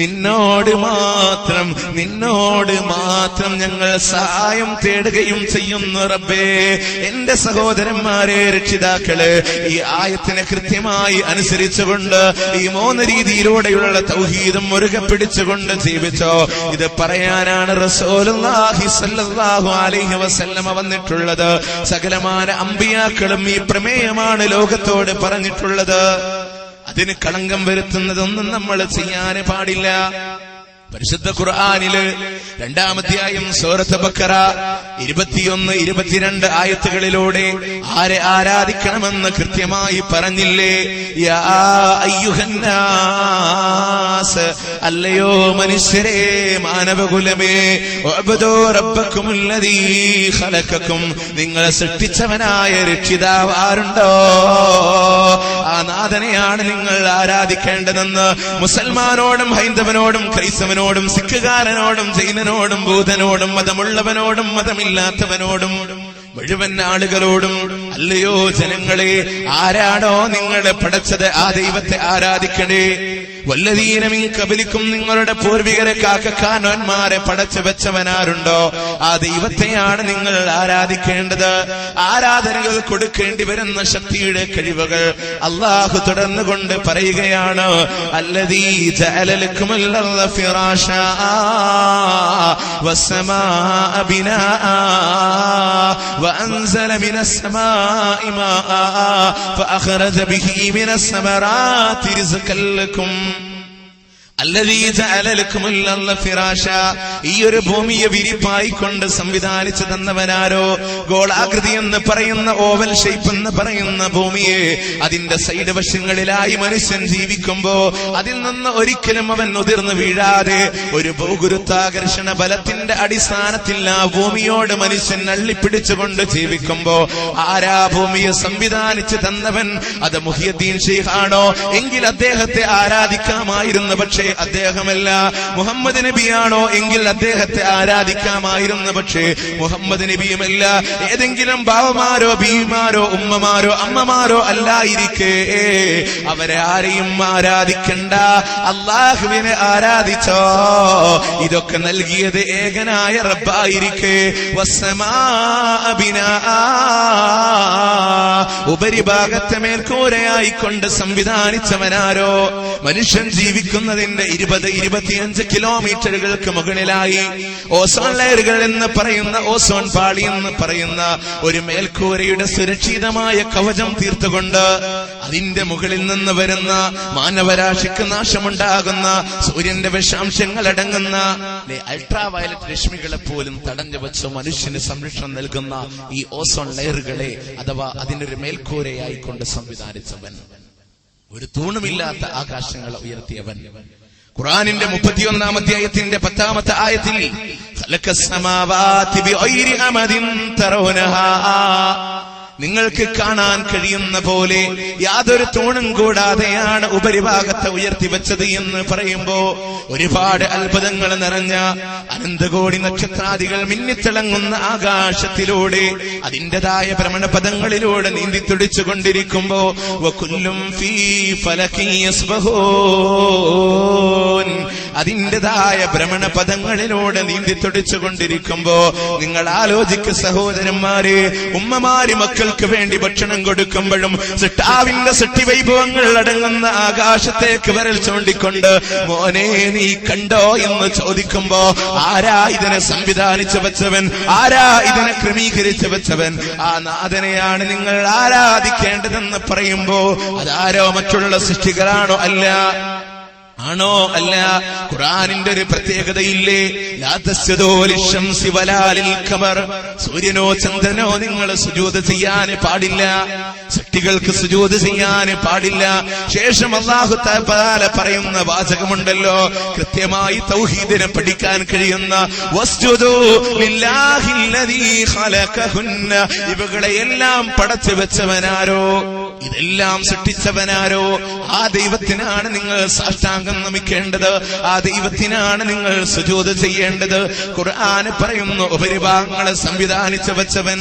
നിന്നോട് മാത്രം ഞങ്ങൾ സഹായം തേടുകയും ചെയ്യുന്നു റബ്ബേ. എന്റെ സഹോദരന്മാരെ, രക്ഷിതാക്കള്, ഈ ആയത്തിനെ കൃത്യമായി അനുസരിച്ചുകൊണ്ട് ഈ 3 രീതിയിലൂടെയുള്ള തൗഹീദും മുറുകെ പിടിച്ചുകൊണ്ട് ജീവിച്ചോ. ഇത് പറയാനാണ് റസൂലുള്ളാഹി സ്വല്ലല്ലാഹു അലൈഹി വസല്ലമ വന്നിട്ടുള്ളത്. സകലമാന അമ്പിയാക്കളും ഈ പ്രമേയമാണ് ലോകത്തോട് പറഞ്ഞിട്ടുള്ളത്. അതിന് കളങ്കം വരുത്തുന്നതൊന്നും നമ്മൾ ചെയ്യാൻ പാടില്ല. പരിശുദ്ധ ഖുർആനില് 2-ാം അധ്യായം സൂറത്ത് ബഖറ 21-22 ആയത്തുകളിലൂടെ ആരെ ആരാധിക്കണമെന്ന് കൃത്യമായി പറഞ്ഞില്ലേ? യാ അയ്യുഹന്നാസ്, അല്ലയോ മനുഷ്യരെ, മാനവകുലമേ, ഉഅ്ബുദൂ റബ്ബക്കുമുല്ലദീ ഖലഖക്കും, നിങ്ങളെ സൃഷ്ടിച്ചവനായ രക്ഷിതാവ് ആരുണ്ടോ ആ നാഥനെയാണ് നിങ്ങൾ ആരാധിക്കേണ്ടതെന്ന് മുസൽമാനോടും ഹൈന്ദവനോടും ക്രൈസ്തവനോടും സിഖുകാരനോടും ജൈനനോടും ബുദ്ധനോടും മതമുള്ളവനോടും മതമില്ലാത്തവനോടും മുഴുവൻ ആളുകളോടും, അല്ലയോ ജനങ്ങളെ, ആരാണോ നിങ്ങളെ പടച്ചത് ആ ദൈവത്തെ ആരാധിക്കണേ. വല്ലദീന മിൻ ഖബലിക്കും, നിങ്ങളുടെ പൂർവികരെ കാക്കക്കാനന്മാരെ പടച്ചു വെച്ചവനാരുണ്ടോ ആ ദൈവത്തെയാണ് നിങ്ങൾ ആരാധിക്കേണ്ടത്. ആരാധനകൾ കൊടുക്കേണ്ടി വരുന്ന ശക്തിയുടെ കഴിവുകൾ അല്ലാഹു തുടർന്നുകൊണ്ട് പറയുകയാണ്. അല്ലദീ ജഅല ലക്കുമുൽ അർള ഫിറാശാ വസ്സമാഅ ബിനാഅ وأنزل من السماء ماء فأخرج به من الثمرات رزقا لكم. അല്ലദീ ജഅല ലക്കുമുൽ അർള ഫിറാശ, ഈ ഒരു ഭൂമിയെ വിരിപ്പായിക്കൊണ്ട് സംവിധാനിച്ചു തന്നവനാരോ? ഗോളാകൃതി എന്ന് പറയുന്ന, ഓവൽ ഷേപ്പ് എന്ന് പറയുന്ന ഭൂമിയെ അതിന്റെ സൈഡ് വശങ്ങളിലായി മനുഷ്യൻ ജീവിക്കുമ്പോ അതിൽ നിന്ന് ഒരിക്കലും അവൻ ഉതിർന്നു വീഴാതെ ഒരു ഭൂഗുരുത്വാകർഷണ ബലത്തിന്റെ അടിസ്ഥാനത്തിൽ ആ ഭൂമിയോട് മനുഷ്യൻ അള്ളിപ്പിടിച്ചുകൊണ്ട് ജീവിക്കുമ്പോ ആരാ ഭൂമിയെ സംവിധാനിച്ചു തന്നവൻ? അത് മുഹിയുദ്ദീൻ ശൈഖാണോ? എങ്കിൽ അദ്ദേഹത്തെ ആരാധിക്കാമായിരുന്നു. പക്ഷേ അദ്ദേഹമല്ല. മുഹമ്മദ് നബിയാണോ? എങ്കിൽ അദ്ദേഹത്തെ ആരാധിക്കാമായിരുന്നു. പക്ഷേ മുഹമ്മദ് നബിയുമല്ല. ഏതെങ്കിലും ബാവമാരോ ബീവിമാരോ ഉമ്മമാരോ അമ്മമാരോ അല്ലായിരിക്കെ അവരെ ആരെയും ആരാധിക്കണ്ട, അള്ളാഹുവിനെ ആരാധിച്ചോ. ഇതൊക്കെ നൽകിയത് ഏകനായ റബ്ബായിരിക്കെ. ഉപരിഭാഗത്തെ മേൽക്കൂരയായിക്കൊണ്ട് സംവിധാനിച്ചവനാരോ? മനുഷ്യൻ ജീവിക്കുന്നതിന്റെ 20-25 കിലോമീറ്ററുകൾക്ക് മുകളിലായി ഓസോൺ ലെയറുകൾ എന്ന് പറയുന്ന, ഓസോൺ പാളി എന്ന് പറയുന്ന ഒരു മേൽക്കൂരയുടെ സുരക്ഷിതമായ കവചം തീർത്തുകൊണ്ട് അതിന്റെ മുകളിൽ നിന്ന് വരുന്ന മാനവരാശിക്ക് നാശമുണ്ടാകുന്ന സൂര്യന്റെ വിഷാംശങ്ങൾ അടങ്ങുന്ന അൾട്രാ വയലറ്റ് രശ്മികളെ പോലും തടഞ്ഞു വെച്ച് മനുഷ്യന് സംരക്ഷണം നൽകുന്ന ഈ ഓസോൺ ലെയറുകളെ അഥവാ അതിനൊരു മേൽക്കൂരയായിക്കൊണ്ട് സംവിധാനിച്ചവൻ, ഒരു തൂണുമില്ലാത്ത ആകാശങ്ങളെ ഉയർത്തിയവൻ. ഖുർആനിന്റെ 31-ാം അധ്യായത്തിന്റെ 10-ാമത്തെ ആയത്തിൽ ഖലഖസ് സമാവാതി ബിഗൈരി അമദിൻ തറൗനഹാ, നിങ്ങൾക്ക് കാണാൻ കഴിയുന്ന പോലെ യാതൊരു തൂണും കൂടാതെയാണ് ഉപരിഭാഗത്തെ ഉയർത്തിവെച്ചത് എന്ന് പറയുമ്പോ ഒരുപാട് അത്ഭുതങ്ങൾ നിറഞ്ഞ അനന്തകോടി നക്ഷത്രാദികൾ മിന്നിത്തിളങ്ങുന്ന ആകാശത്തിലൂടെ അതിൻ്റെതായ ഭ്രമണപഥങ്ങളിലൂടെ നീന്തിത്തുടിച്ചുകൊണ്ടിരിക്കുമ്പോ വകുല്ലും ഫീ ഫലകി യസ്ബഹൂൻ, അതിൻ്റെതായ ഭ്രമണപഥങ്ങളിലൂടെ നീന്തിത്തുടിച്ചുകൊണ്ടിരിക്കുമ്പോ നിങ്ങൾ ആലോചിക്ക് സഹോദരന്മാരെ, ഉമ്മമാര് മക്കൾക്ക് വേണ്ടി ഭക്ഷണം കൊടുക്കുമ്പോഴും സിട്ടാവിന്റെ സൃഷ്ടിവൈഭവങ്ങൾ അടങ്ങുന്ന ആകാശത്തേക്ക് വിരൽ ചൂണ്ടിക്കൊണ്ട് മോനെ നീ കണ്ടോ എന്ന് ചോദിക്കുമ്പോ ആരാ ഇതിനെ സംവിധാനിച്ചു വെച്ചവൻ? ആരാ ഇതിനെ ക്രമീകരിച്ചു വെച്ചവൻ? ആ നാഥനെയാണ് നിങ്ങൾ ആരാധിക്കേണ്ടതെന്ന് പറയുമ്പോ അതാരോ മറ്റുള്ള സൃഷ്ടികളാണോ? അല്ല. ആണോ? അല്ല. ഖുർആനിന്റെ ഒരു പ്രത്യേകതയില്ലേ? ലാ തസ്ജുദൂ ലിശംസി വലാ ലിൽഖമർ, സൂര്യനോ ചന്ദ്രനോ നിങ്ങൾ സുജൂദ് ചെയ്യാൻ പാടില്ല, സൃഷ്ടികൾക്ക് സുജൂദ് ചെയ്യാൻ പാടില്ല. ശേഷം അല്ലാഹു തആല പറയുന്ന വാചകമുണ്ടല്ലോ, കൃത്യമായി തൗഹീദിനെ പഠിക്കാൻ കഴിയുന്ന വസ്ജുദൂ ലില്ലാഹില്ലദീ ഖലഖഹുന്ന, ഇവകളെയെല്ലാം പടച്ചു വെച്ചവനാരോ, ഇതെല്ലാം സൃഷ്ടിച്ചവനാരോ? ആ ദൈവത്തിനാണ് നിങ്ങൾ സാഷ്ടാംഗം നമിക്കേണ്ടത്, ആ ദൈവത്തിനാണ് നിങ്ങൾ സുജൂദ് ചെയ്യേണ്ടത്. ഖുർആൻ പറയുന്നു ഉപരിഭാഗങ്ങളെ സംവിധാനിച്ചു വെച്ചവൻ.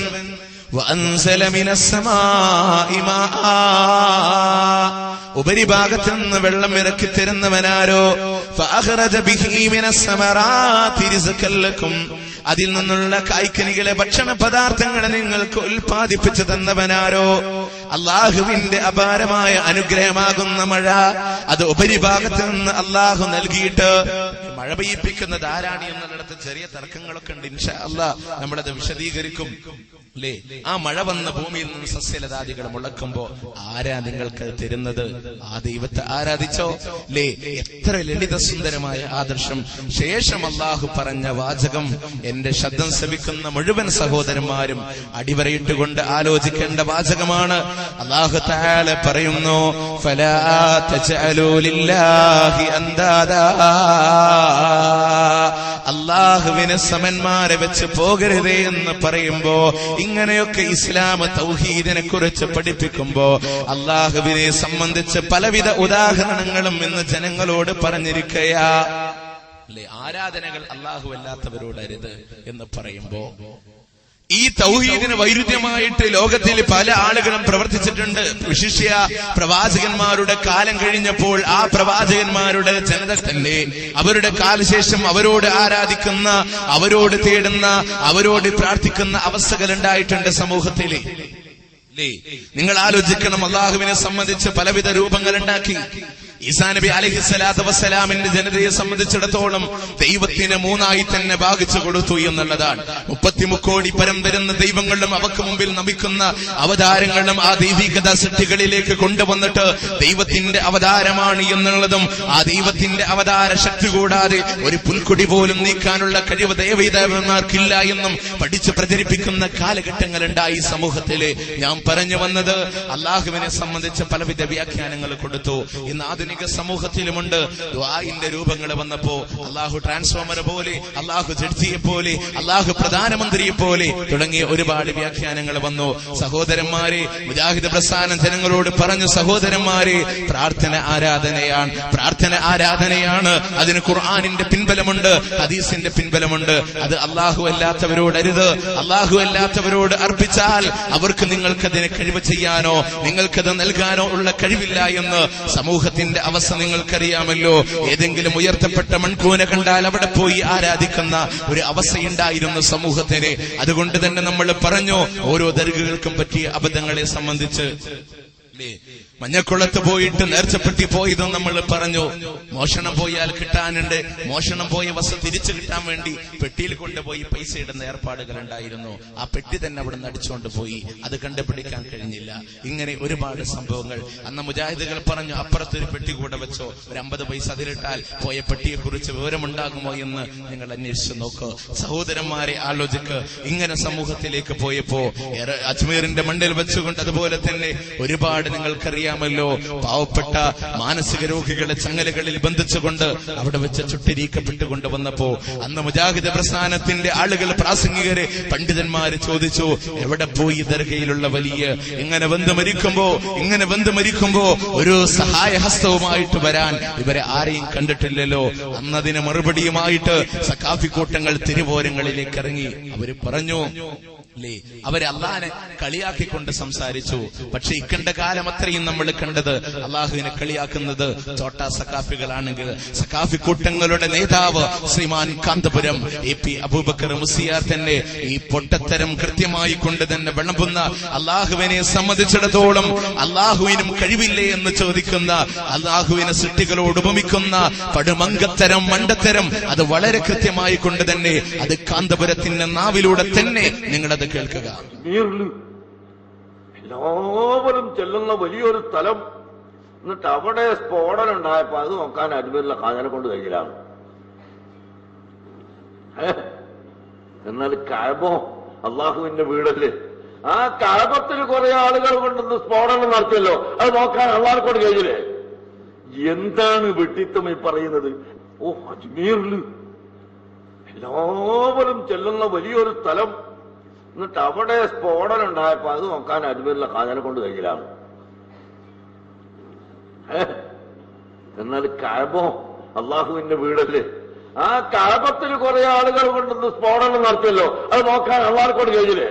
വഅൻസല മിനസ്സമാഇ മാആ, ഉപരിഭാഗത്ത് നിന്ന് വെള്ളം ഇറക്കി തരുന്നവനാരോ? ഫഅഖറജ ബിഹി മിനസ്സമറാത്തി റിസ്ഖൻ ലക്കും, അതിൽ നിന്നുള്ള കായ്ക്കനികളെ ഭക്ഷണ പദാർത്ഥങ്ങളെ നിങ്ങൾക്ക് ഉൽപ്പാദിപ്പിച്ചു തന്നവനാരോ? അള്ളാഹുവിന്റെ അപാരമായ അനുഗ്രഹമാകുന്ന മഴ, അത് ഉപരിഭാഗത്ത് നിന്ന് അള്ളാഹു നൽകിയിട്ട് മഴ പെയ്യിപ്പിക്കുന്നത് ആരാണ് എന്നുള്ളിടത്ത് ചെറിയ തർക്കങ്ങളൊക്കെ ഉണ്ട്. ഇൻഷാ അല്ലാഹ് നമ്മളത് വിശദീകരിക്കും. അല്ലേ? ആ മഴ വന്ന ഭൂമിയിൽ നിന്ന് സസ്യലതാദികൾ മുളക്കുമ്പോ ആരാ നിങ്ങൾക്ക് തരുന്നത്? ആ ദൈവത്തെ ആരാധിച്ചോ? ലേ, എത്ര ലളിത സുന്ദരമായ ആദർശം. ശേഷം അള്ളാഹു പറഞ്ഞ വാചകം എന്റെ ശബ്ദം ശ്രവിക്കുന്ന മുഴുവൻ സഹോദരന്മാരും അടിവരയിട്ടുകൊണ്ട് ആലോചിക്കേണ്ട വാചകമാണ്. അള്ളാഹു തആല പറയുന്നു, ഫലാ തജഅലൂ ലില്ലാഹി അൻദാദാ, അള്ളാഹുവിനെ സമന്മാരെ വെച്ച് പോകരുതേ എന്ന് പറയുമ്പോ, ഇങ്ങനെയൊക്കെ ഇസ്ലാം തൗഹീദിനെ കുറിച്ച് പഠിപ്പിക്കുമ്പോ അള്ളാഹുവിനെ സംബന്ധിച്ച് പലവിധ ഉദാഹരണങ്ങളും ഇന്ന് ജനങ്ങളോട് പറഞ്ഞിരിക്കയാ. അല്ലെ, ആരാധനകൾ അള്ളാഹു അല്ലാത്തവരോട് അരുത് എന്ന് പറയുമ്പോ ഈ തൗഹീദിന് വൈരുദ്ധ്യമായിട്ട് ലോകത്തിൽ പല ആളുകളും പ്രവർത്തിച്ചിട്ടുണ്ട്. വിശിഷ്യ പ്രവാചകന്മാരുടെ കാലം കഴിഞ്ഞപ്പോൾ ആ പ്രവാചകന്മാരുടെ ജനത തന്നെ അവരുടെ കാലശേഷം അവരോട് ആരാധിക്കുന്ന, അവരോട് തേടുന്ന, അവരോട് പ്രാർത്ഥിക്കുന്ന അവസ്ഥകൾ ഉണ്ടായിട്ടുണ്ട് സമൂഹത്തിൽ. നിങ്ങൾ ആലോചിക്കണം, അള്ളാഹുവിനെ സംബന്ധിച്ച് പലവിധ രൂപങ്ങൾ ഉണ്ടാക്കി. ഈസാ നബി അലൈഹിസ്സലാത്തു വസ്സലാമിന്റെ ജനതയെ സംബന്ധിച്ചിടത്തോളം ദൈവത്തിന് മൂന്നായി തന്നെ ഭാഗിച്ചു കൊടുത്തു എന്നുള്ളതാണ്. 33 കോടി പരം വരുന്ന ദൈവങ്ങളും അവക്ക് മുമ്പിൽ നമിക്കുന്ന അവതാരങ്ങളും ആ ദൈവികത സൃഷ്ടികളിലേക്ക് കൊണ്ടുവന്നിട്ട് ദൈവത്തിന്റെ അവതാരമാണ് എന്നുള്ളതും ആ ദൈവത്തിന്റെ അവതാര ശക്തി കൂടാതെ ഒരു പുൽക്കൊടി പോലും നീക്കാനുള്ള കഴിവ് ദേവീദേവന്മാർക്കില്ല എന്നും പഠിച്ചു പ്രചരിപ്പിക്കുന്ന കാലഘട്ടങ്ങളുണ്ടായി സമൂഹത്തില്. ഞാൻ പറഞ്ഞു വന്നത് അള്ളാഹുവിനെ സംബന്ധിച്ച് പലവിധ വ്യാഖ്യാനങ്ങൾ കൊടുത്തു. ഇന്ന് ആധുനിക സമൂഹത്തിലുമുണ്ട്. ദുആഇന്റെ രൂപങ്ങൾ വന്നപ്പോ അള്ളാഹു ട്രാൻസ്ഫോമർ പോലെ, അള്ളാഹു ജഡ്ജിയെ പോലെ, അള്ളാഹു പ്രധാനമന്ത്രിയെ പോലെ തുടങ്ങിയ ഒരുപാട് വ്യാഖ്യാനങ്ങൾ വന്നു. സഹോദരന്മാരെ, മുജാഹിദ് പ്രസ്ഥാനം ജനങ്ങളോട് പറഞ്ഞു, സഹോദരന്മാരെ, പ്രാർത്ഥന ആരാധനയാണ്, പ്രാർത്ഥന ആരാധനയാണ്. അതിന് ഖുർആനിന്റെ പിൻബലമുണ്ട്, ഹദീസിന്റെ പിൻബലമുണ്ട്. അത് അള്ളാഹു അല്ലാത്തവരോട് അരുത്. അള്ളാഹു അല്ലാത്തവരോട് അർപ്പിച്ചാൽ അവർക്ക് നിങ്ങൾക്കതിനെ കഴിവ് ചെയ്യാനോ നിങ്ങൾക്കത് നൽകാനോ ഉള്ള കഴിവില്ല എന്ന് സമൂഹത്തിന്റെ അവസ്ഥ നിങ്ങൾക്കറിയാമല്ലോ. ഏതെങ്കിലും ഉയർത്തപ്പെട്ട മൺകൂന കണ്ടാൽ അവിടെ പോയി ആരാധിക്കുന്ന ഒരു അവസ്ഥയുണ്ടായിരുന്നു സമൂഹത്തിന്. അതുകൊണ്ട് തന്നെ നമ്മൾ പറഞ്ഞു, ഓരോ ദർഗകൾക്കും പറ്റിയ അബദ്ധങ്ങളെ സംബന്ധിച്ച് മഞ്ഞക്കുളത്ത് പോയിട്ട് നേർച്ചപ്പെട്ടി പോയതും നമ്മൾ പറഞ്ഞു. മോഷണം പോയാൽ കിട്ടാനുണ്ട്. മോഷണം പോയ വസ്തു തിരിച്ചു കിട്ടാൻ വേണ്ടി പെട്ടിയിൽ കൊണ്ടുപോയി പൈസ ഇടുന്ന ഏർപ്പാടുകൾ ഉണ്ടായിരുന്നു. ആ പെട്ടി തന്നെ അവിടെ നിന്ന് അടിച്ചുകൊണ്ട് പോയി. അത് കണ്ടുപിടിക്കാൻ കഴിഞ്ഞില്ല. ഇങ്ങനെ ഒരുപാട് സംഭവങ്ങൾ. അന്ന് മുജാഹിദുകൾ പറഞ്ഞു, അപ്പുറത്തൊരു പെട്ടി കൂടെ വെച്ചോ, ഒരു 50 പൈസ അതിലിട്ടാൽ പോയ പെട്ടിയെ കുറിച്ച് വിവരമുണ്ടാകുമോ എന്ന് നിങ്ങൾ അന്വേഷിച്ചു നോക്കൂ. സഹോദരന്മാരെ, ആലോചിക്ക്. ഇങ്ങനെ സമൂഹത്തിലേക്ക് പോയപ്പോ അജ്മീറിന്റെ മണ്ണിൽ വെച്ചുകൊണ്ട് അതുപോലെ തന്നെ ഒരുപാട് നിങ്ങൾക്കറിയാമല്ലോ, പാവപ്പെട്ട മാനസിക രോഗികളെ ചങ്ങലകളിൽ ബന്ധിച്ചുകൊണ്ട് അവിടെ വെച്ച് ചുട്ടിരീക്കപ്പെട്ടുകൊണ്ട് വന്നപ്പോ അന്ന് മുജാഹിദ് പ്രസ്ഥാനത്തിന്റെ ആളുകൾ, പ്രാസംഗികരെ, പണ്ഡിതന്മാര് ചോദിച്ചു, എവിടെ പോയി ദർഗയിലുള്ള വലിയ ഇങ്ങനെ വെന്ത് മരിക്കുമ്പോ ഒരു സഹായഹസ്തവുമായിട്ട് വരാൻ ഇവരെ ആരെയും കണ്ടിട്ടില്ലല്ലോ. അന്നതിന് മറുപടിയുമായിട്ട് സഖാഫി കൂട്ടങ്ങൾ തിരുവോരങ്ങളിലേക്ക് ഇറങ്ങി. അവര് പറഞ്ഞു, അവര് അള്ളാഹിനെ കളിയാക്കിക്കൊണ്ട് സംസാരിച്ചു. പക്ഷെ ഇക്കണ്ട കാലം അത്രയും നമ്മൾ കണ്ടത് അള്ളാഹുവിനെ കളിയാക്കുന്നത് ചോട്ടാ സഖാഫികളാണെങ്കിൽ, സഖാഫി കൂട്ടങ്ങളുടെ നേതാവ് ശ്രീമാൻ കാന്തപുരം AP അബൂബക്കർ മുസ്ലിയാർ തന്നെ ഈ പൊട്ടത്തരം കൃത്യമായി കൊണ്ട് തന്നെ വിളമ്പുന്ന, അള്ളാഹുവിനെ സംബന്ധിച്ചിടത്തോളം അള്ളാഹുവിനും കഴിവില്ലേ എന്ന് ചോദിക്കുന്ന, അള്ളാഹുവിനെ സൃഷ്ടികളോട് ഉപമിക്കുന്ന പടുമങ്കത്തരം, മണ്ടത്തരം, അത് വളരെ കൃത്യമായി കൊണ്ട് തന്നെ അത് കാന്തപുരത്തിന്റെ നാവിലൂടെ തന്നെ നിങ്ങളത് കേൾക്കുക. എല്ലാവരും ചെല്ലുന്ന വലിയൊരു സ്ഥലം, എന്നിട്ട് അവിടെ സ്ഫോടനം ഉണ്ടായപ്പോ അത് നോക്കാൻ അജ്മീറിലെ ഖാജനെ കൊണ്ട് കഴിയിലാണ്. എന്നാൽ കഅബോ അള്ളാഹുവിന്റെ വീടല്ലേ, ആ കഅബത്തിൽ കുറെ ആളുകൾ കൊണ്ടുവന്ന് സ്ഫോടനം നടത്തിയല്ലോ, അത് നോക്കാൻ അള്ളാഹിനെ കൊണ്ട് കഴിയില്ലേ? എന്താണ് വെട്ടിത്തം ഈ പറയുന്നത്? ഓ, അജ്മീറിൽ എല്ലാവരും ചെല്ലുന്ന വലിയൊരു സ്ഥലം, എന്നിട്ട് അവിടെ സ്ഫോടനം ഉണ്ടായപ്പോ അത് നോക്കാൻ അജ്മീറിലെ ഖാജനെ കൊണ്ട് കഴിയിലാണ്. എന്നാൽ കഅബോ അള്ളാഹുവിന്റെ വീടല്ലേ, ആ കഅബത്തിൽ കുറെ ആളുകൾ കൊണ്ടുവന്ന് സ്ഫോടനം നടത്തിയല്ലോ, അത് നോക്കാൻ അള്ളാഹിനെ കൊണ്ട് കഴിയില്ലേ?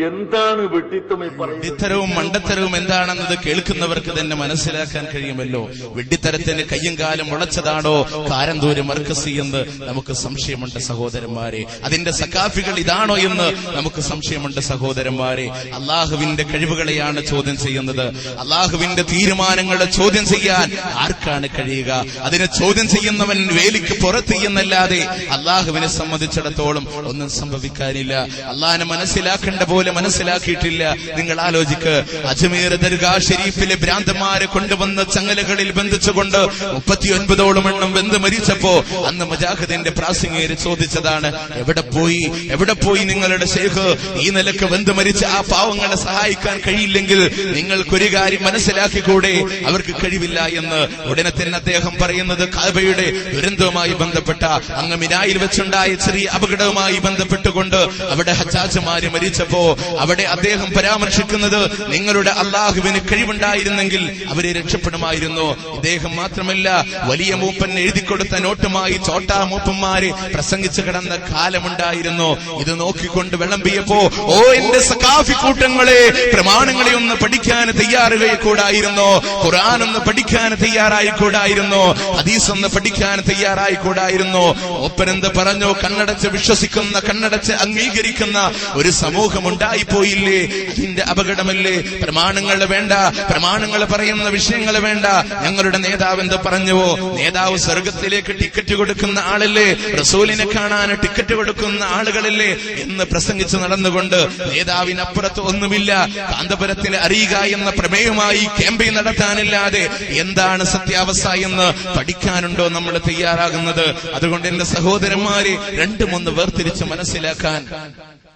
എന്താണ് വെട്ടിത്തം ഈ പറയുന്നത്? വിഡ്ഢിത്തരവും മണ്ടത്തരവും എന്താണെന്നത് കേൾക്കുന്നവർക്ക് തന്നെ മനസ്സിലാക്കാൻ കഴിയുമല്ലോ. വിഡ്ഢിത്തരത്തിന് കയ്യും കാലും മുളച്ചതാണോ കാരന്തൂര് മർക്കസി എന്ന് നമുക്ക് സംശയമുണ്ട് സഹോദരന്മാരെ. അതിന്റെ സഖാഫികൾ ഇതാണോ എന്ന് നമുക്ക് സംശയമുണ്ട് സഹോദരന്മാരെ. അള്ളാഹുവിന്റെ കഴിവുകളെയാണ് ചോദ്യം ചെയ്യുന്നത്. അള്ളാഹുവിന്റെ തീരുമാനങ്ങളെ ചോദ്യം ചെയ്യാൻ ആർക്കാണ് കഴിയുക? അതിനെ ചോദ്യം ചെയ്യുന്നവൻ വേലിക്ക് പുറത്ത് എന്നല്ലാതെ അള്ളാഹുവിനെ സംബന്ധിച്ചിടത്തോളം ഒന്നും സംഭവിക്കാനില്ല. അള്ളാഹിനെ മനസ്സിലാക്കേണ്ട പോലെ മനസ്സിലാക്കിയിട്ടില്ല. നിങ്ങൾ ആലോചിക്ക്, അജ്മീർ ദർഗാ ഷരീഫിലെ ഭ്രാന്തന്മാരെ കൊണ്ടുവന്ന ചങ്ങലകളിൽ ബന്ധിച്ചുകൊണ്ട് 39ഓളം എണ്ണം വെന്ത് മരിച്ചപ്പോ അന്ന് മുജാഹിദിന്റെ പ്രാസംഗികര് ചോദിച്ചതാണ്, എവിടെ പോയി നിങ്ങളുടെ ശൈഖ്? ഈ നിലക്ക് വെന്ത് മരിച്ച ആ പാവങ്ങളെ സഹായിക്കാൻ കഴിയില്ലെങ്കിൽ നിങ്ങൾക്കൊരു കാര്യം മനസ്സിലാക്കിക്കൂടെ? അവർക്ക് കഴിവില്ല എന്ന്. ഉടനെ തന്നെ അദ്ദേഹം പറയുന്നത്, കഅബയുടെ ദുരന്തവുമായി ബന്ധപ്പെട്ട അങ്ങ് മിനായിൽ വെച്ചുണ്ടായ ചെറിയ അപകടവുമായി ബന്ധപ്പെട്ടുകൊണ്ട് അവിടെ ഹജ്ജാജുമാര് മരിച്ചപ്പോ അവിടെ അദ്ദേഹം പരാമർശിക്കുന്നത്, നിങ്ങളുടെ അള്ളാഹുവിന് കഴിവുണ്ടായിരുന്നെങ്കിൽ അവരെ രക്ഷപ്പെടുമായിരുന്നു. ഇദ്ദേഹം മാത്രമല്ല, വലിയ മൂപ്പൻ എഴുതിക്കൊടുത്ത നോട്ടുമായി ചോട്ടാ മൂപ്പന്മാരെ പ്രസംഗിച്ചു കിടന്ന കാലമുണ്ടായിരുന്നു. ഇത് നോക്കിക്കൊണ്ട് വിളമ്പിയപ്പോ, ഓ എന്റെ സഖാഫി കൂട്ടങ്ങളെ, പ്രമാണങ്ങളെ ഒന്ന് പഠിക്കാൻ തയ്യാറായിക്കൂടായിരുന്നോ? ഖുർആൻ ഒന്ന് പഠിക്കാൻ തയ്യാറായിക്കൂടായിരുന്നോ? ഹദീസ് ഒന്ന് പഠിക്കാൻ തയ്യാറായിക്കൂടായിരുന്നോ? ഒപ്പനെന്ത് പറഞ്ഞു? കണ്ണടച്ച് വിശ്വസിക്കുന്ന, കണ്ണടച്ച് അംഗീകരിക്കുന്ന ഒരു സമൂഹമുണ്ട് ഉണ്ടായിപ്പോയില്ലേ? അതിന്റെ അപകടമല്ലേ? പ്രമാണങ്ങൾ വേണ്ട, പ്രമാണങ്ങൾ പറയുന്ന വിഷയങ്ങൾ വേണ്ട. ഞങ്ങളുടെ നേതാവ് എന്ത് പറഞ്ഞുവോ? നേതാവ് സ്വർഗത്തിലേക്ക് ടിക്കറ്റ് കൊടുക്കുന്ന ആളല്ലേ, റസൂലിനെ കാണാൻ ടിക്കറ്റ് കൊടുക്കുന്ന ആളുകളല്ലേ എന്ന് പ്രസംഗിച്ച് നടന്നുകൊണ്ട് നേതാവിനപ്പുറത്ത് ഒന്നുമില്ല, കാന്തപുരത്തിൽ അറിയുക എന്ന പ്രമേയമായി ക്യാമ്പയിൻ നടത്താനില്ലാതെ എന്താണ് സത്യാവസ്ഥ എന്ന് പഠിക്കാനുണ്ടോ നമ്മൾ തയ്യാറാകുന്നത്? അതുകൊണ്ട് എന്റെ സഹോദരന്മാരെ, രണ്ടുമൊന്ന് വേർതിരിച്ച് മനസ്സിലാക്കാൻ,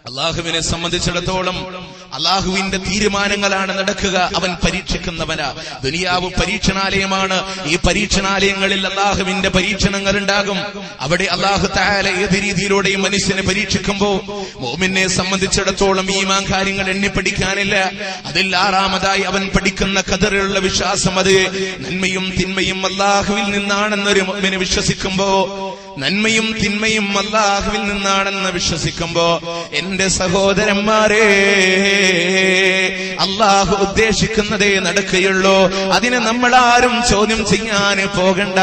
അള്ളാഹുവിനെ സംബന്ധിച്ചിടത്തോളം അള്ളാഹുവിന്റെ തീരുമാനങ്ങളാണ് നടക്കുക. അവൻ പരീക്ഷിക്കുന്നവനാ. ദുനിയാവ് പരീക്ഷണാലയമാണ്. ഈ പരീക്ഷണാലയങ്ങളിൽ അള്ളാഹുവിന്റെ പരീക്ഷണങ്ങൾ ഉണ്ടാകും. അവിടെ അള്ളാഹു തആല ഏത് രീതിയിലൂടെയും മനുഷ്യനെ പരീക്ഷിക്കുമ്പോ മുഅ്മിനെ സംബന്ധിച്ചിടത്തോളം ഈമാൻ കാര്യങ്ങൾ എണ്ണി പഠിക്കാനില്ല. അതിൽ ആറാമതായി അവൻ പഠിക്കുന്ന ഖദറിലുള്ള വിശ്വാസം. അത് നന്മയും തിന്മയും അള്ളാഹുവിൽ നിന്നാണെന്നൊരു മുഅ്മിന് വിശ്വസിക്കുമ്പോ, നന്മയും തിന്മയും അള്ളാഹുവിൽ നിന്നാണെന്ന് വിശ്വസിക്കുമ്പോ, എന്റെ സഹോദരന്മാരെ, അള്ളാഹു ഉദ്ദേശിക്കുന്നതേ നടക്കുകയുള്ളൂ. അതിന് നമ്മൾ ആരും ചോദ്യം ചെയ്യാൻ പോകണ്ട.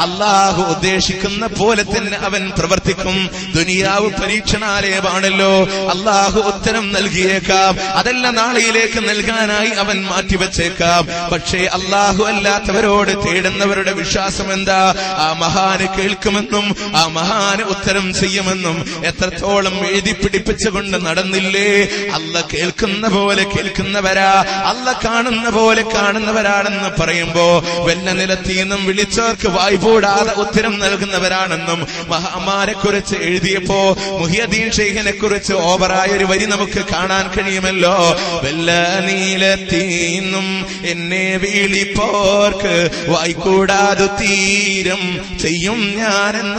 അള്ളാഹു ഉദ്ദേശിക്കുന്ന പോലെ തന്നെ അവൻ പ്രവർത്തിക്കും. ദുനിയാവ് പരീക്ഷണാലയമാണല്ലോ. അള്ളാഹു ഉത്തരം നൽകിയേക്കാം, അതല്ല നാളെയിലേക്ക് നൽകാനായി അവൻ മാറ്റിവെച്ചേക്കാം. പക്ഷേ അള്ളാഹു അല്ലാത്തവരോട് തേടുന്നവരുടെ വിശ്വാസം എന്താ? ആ മഹാന് കേൾക്കുമെന്നും ആ മഹാന് ഉത്തരം ചെയ്യുമെന്നും എത്രത്തോളം എഴുതി പിടിപ്പിച്ചുകൊണ്ട് നടന്നില്ലേ? അല്ല കേൾക്കുന്ന പോലെ കേൾക്കുന്നവരാ, അല്ല കാണുന്ന പോലെ കാണുന്നവരാണെന്ന് പറയുമ്പോ വെല്ല നിലത്തീന്നും വിളിച്ചവർക്ക് വായ്പോടാതെ ഉത്തരം നൽകുന്നവരാണെന്നും മഹാമാരെ കുറിച്ച് എഴുതിയപ്പോ മുഹിയദ്ദീൻ ഷെയ്ഖിനെ കുറിച്ച് ഓവറായൊരു വരി നമുക്ക് കാണാൻ കഴിയുമല്ലോ. വെല്ല നീലത്തീന്നും എന്നെ വിളിപ്പോർക്ക് വായ്കൂടാതു തീരം ചെയ്യും ഞാനെന്നോവർ.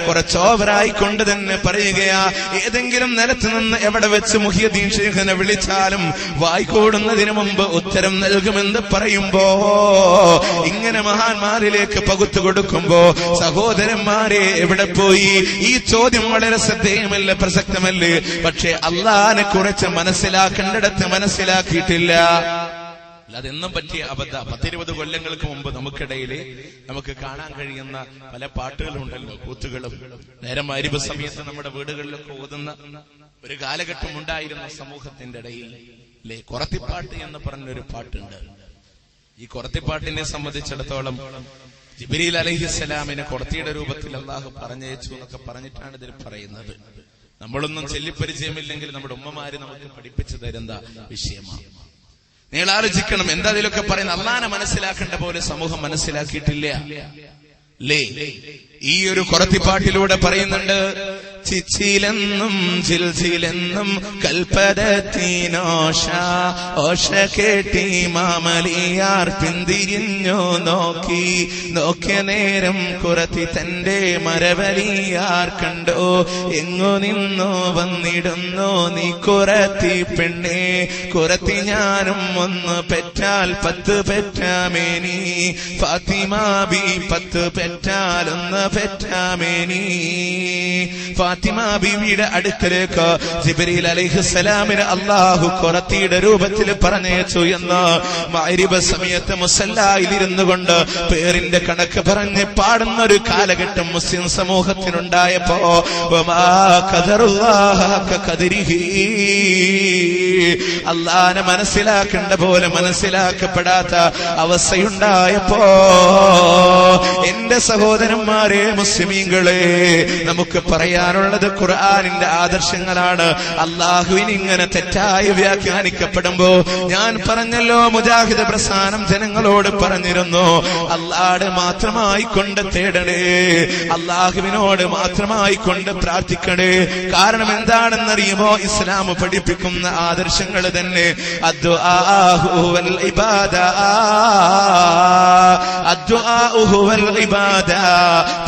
കുറച്ചോവറായിക്കൊണ്ട് തന്നെ പറയുകയാ. ഏതെങ്കിലും നിലത്ത് നിന്ന് എവിടെ വെച്ച് മുഹിയദ്ദീൻ ഷെയ്ഖിനെ വിളിച്ചാലും വായ്കൂടുന്നതിന് മുമ്പ് ഉത്തരം നൽകുമെന്ന് പറയുമ്പോ, ഇങ്ങനെ മഹാന്മാരിലേക്ക് പകുത്തു കൊടുക്കുമ്പോ, സഹോദരന്മാരെ എവിടെ പോയി? ഈ ചോദ്യം വളരെ ശ്രദ്ധേയമല്ല, പ്രസക്തമല്ലേ? പക്ഷെ അള്ളാഹിനെ കുറിച്ച് മനസ്സിലാക്കേണ്ടിടത്ത് മനസ്സിലാക്കിയിട്ടില്ല. അതെന്നും പറ്റിയ അബദ്ധ. 10-20 കൊല്ലങ്ങൾക്ക് മുമ്പ് നമുക്കിടയില് നമുക്ക് കാണാൻ കഴിയുന്ന പല പാട്ടുകളുണ്ടല്ലോ, കൂത്തുകളും. നേരം മഗ്‌രിബ് സമയത്ത് നമ്മുടെ വീടുകളിലൊക്കെ ഓതുന്ന ഒരു കാലഘട്ടം ഉണ്ടായിരുന്ന സമൂഹത്തിന്റെ ഇടയിൽ അല്ലേ, കുറത്തിപ്പാട്ട് എന്ന് പറഞ്ഞൊരു പാട്ടുണ്ട്. ഈ കുറത്തിപ്പാട്ടിനെ സംബന്ധിച്ചിടത്തോളം ജിബ്രീൽ അലൈഹിസ്സലാമിനെ കുറത്തിയുടെ രൂപത്തിൽ അല്ലാഹു പറഞ്ഞയച്ചു എന്നൊക്കെ പറഞ്ഞിട്ടാണ് ഇതിൽ പറയുന്നത്. നമ്മളൊന്നും ചൊല്ലിപ്പരിചയമില്ലെങ്കിൽ നമ്മുടെ ഉമ്മമാര് നമുക്ക് പഠിപ്പിച്ചു തരുന്ന വിഷയമാണ്. നിങ്ങൾ ആലോചിക്കണം, എന്താ ഇതിലൊക്കെ പറയുന്നത്? അള്ളാനെ മനസ്സിലാക്കേണ്ട പോലെ സമൂഹം മനസ്സിലാക്കിയിട്ടില്ല ലേ. ഈ ഒരു കുറത്തിപ്പാട്ടിലൂടെ പറയുന്നുണ്ട്, ചിച്ചിലെന്നും ചിൽച്ചിലെന്നും കൽപ്പതത്തിനോഷ ഓഷ കേട്ടി മാമലിയാർ പിന്തിരിഞ്ഞു നോക്കി. നോക്കിയ നേരം കുറത്തി തന്റെ മരവലിയാർ കണ്ടോ. എങ്ങു നിന്നു വന്നിടുന്നു നീ കുറത്തി പെണ്ണേ. കുറത്തി ഞാനും ഒന്ന് പെറ്റാൽ 10 പെറ്റാമേനി. ഫാത്തിമ ബി 10 പെറ്റാൽ 1 പെറ്റാമേനി. ഫാത്തിമ ബീവിയുടെ അടുക്കലേക്ക് ജിബ്രീൽ അലൈഹിസ്സലാമിനെ അല്ലാഹു കുറത്തിയുടെ രൂപത്തിൽ പറഞ്ഞയച്ചു എന്ന് മഗ്‌രിബ് സമയത്ത് മുസല്ലായിൽ ഇരുന്നു കൊണ്ട് പേരിന്റെ കണക്ക് പറഞ്ഞ് പാടുന്ന ഒരു കാലഘട്ടം മുസ്ലിം സമൂഹത്തിനുണ്ടായപ്പോ, അല്ലാഹനെ മനസ്സിലാക്കേണ്ട പോലെ മനസ്സിലാക്കപ്പെടാത്ത അവസ്ഥയുണ്ടായപ്പോ, എന്റെ സഹോദരന്മാരെ മുസ്ലിമീങ്ങളെ, നമുക്ക് പറയാനുള്ളത് ഖുർആനിന്റെ ആദർശങ്ങളാണ്. അള്ളാഹുവിന് ഇങ്ങനെ തെറ്റായി വ്യാഖ്യാനിക്കപ്പെടുമ്പോ, ഞാൻ പറഞ്ഞല്ലോ, മുജാഹിദ് പ്രസ്ഥാനം ജനങ്ങളോട് പറഞ്ഞിരുന്നു, അള്ളാഹുവിനെ മാത്രമായി കൊണ്ട് തേടണേ, അള്ളാഹുവിനോട് മാത്രമായി കൊണ്ട് പ്രാർത്ഥിക്കണേ. കാരണം എന്താണെന്നറിയുമോ? ഇസ്ലാം പഠിപ്പിക്കുന്ന ആദർശങ്ങൾ തന്നെ അദ്ദുആഉ വൽ ഇബാദ, അദ്ദുആഉ വൽ ഇബാദ,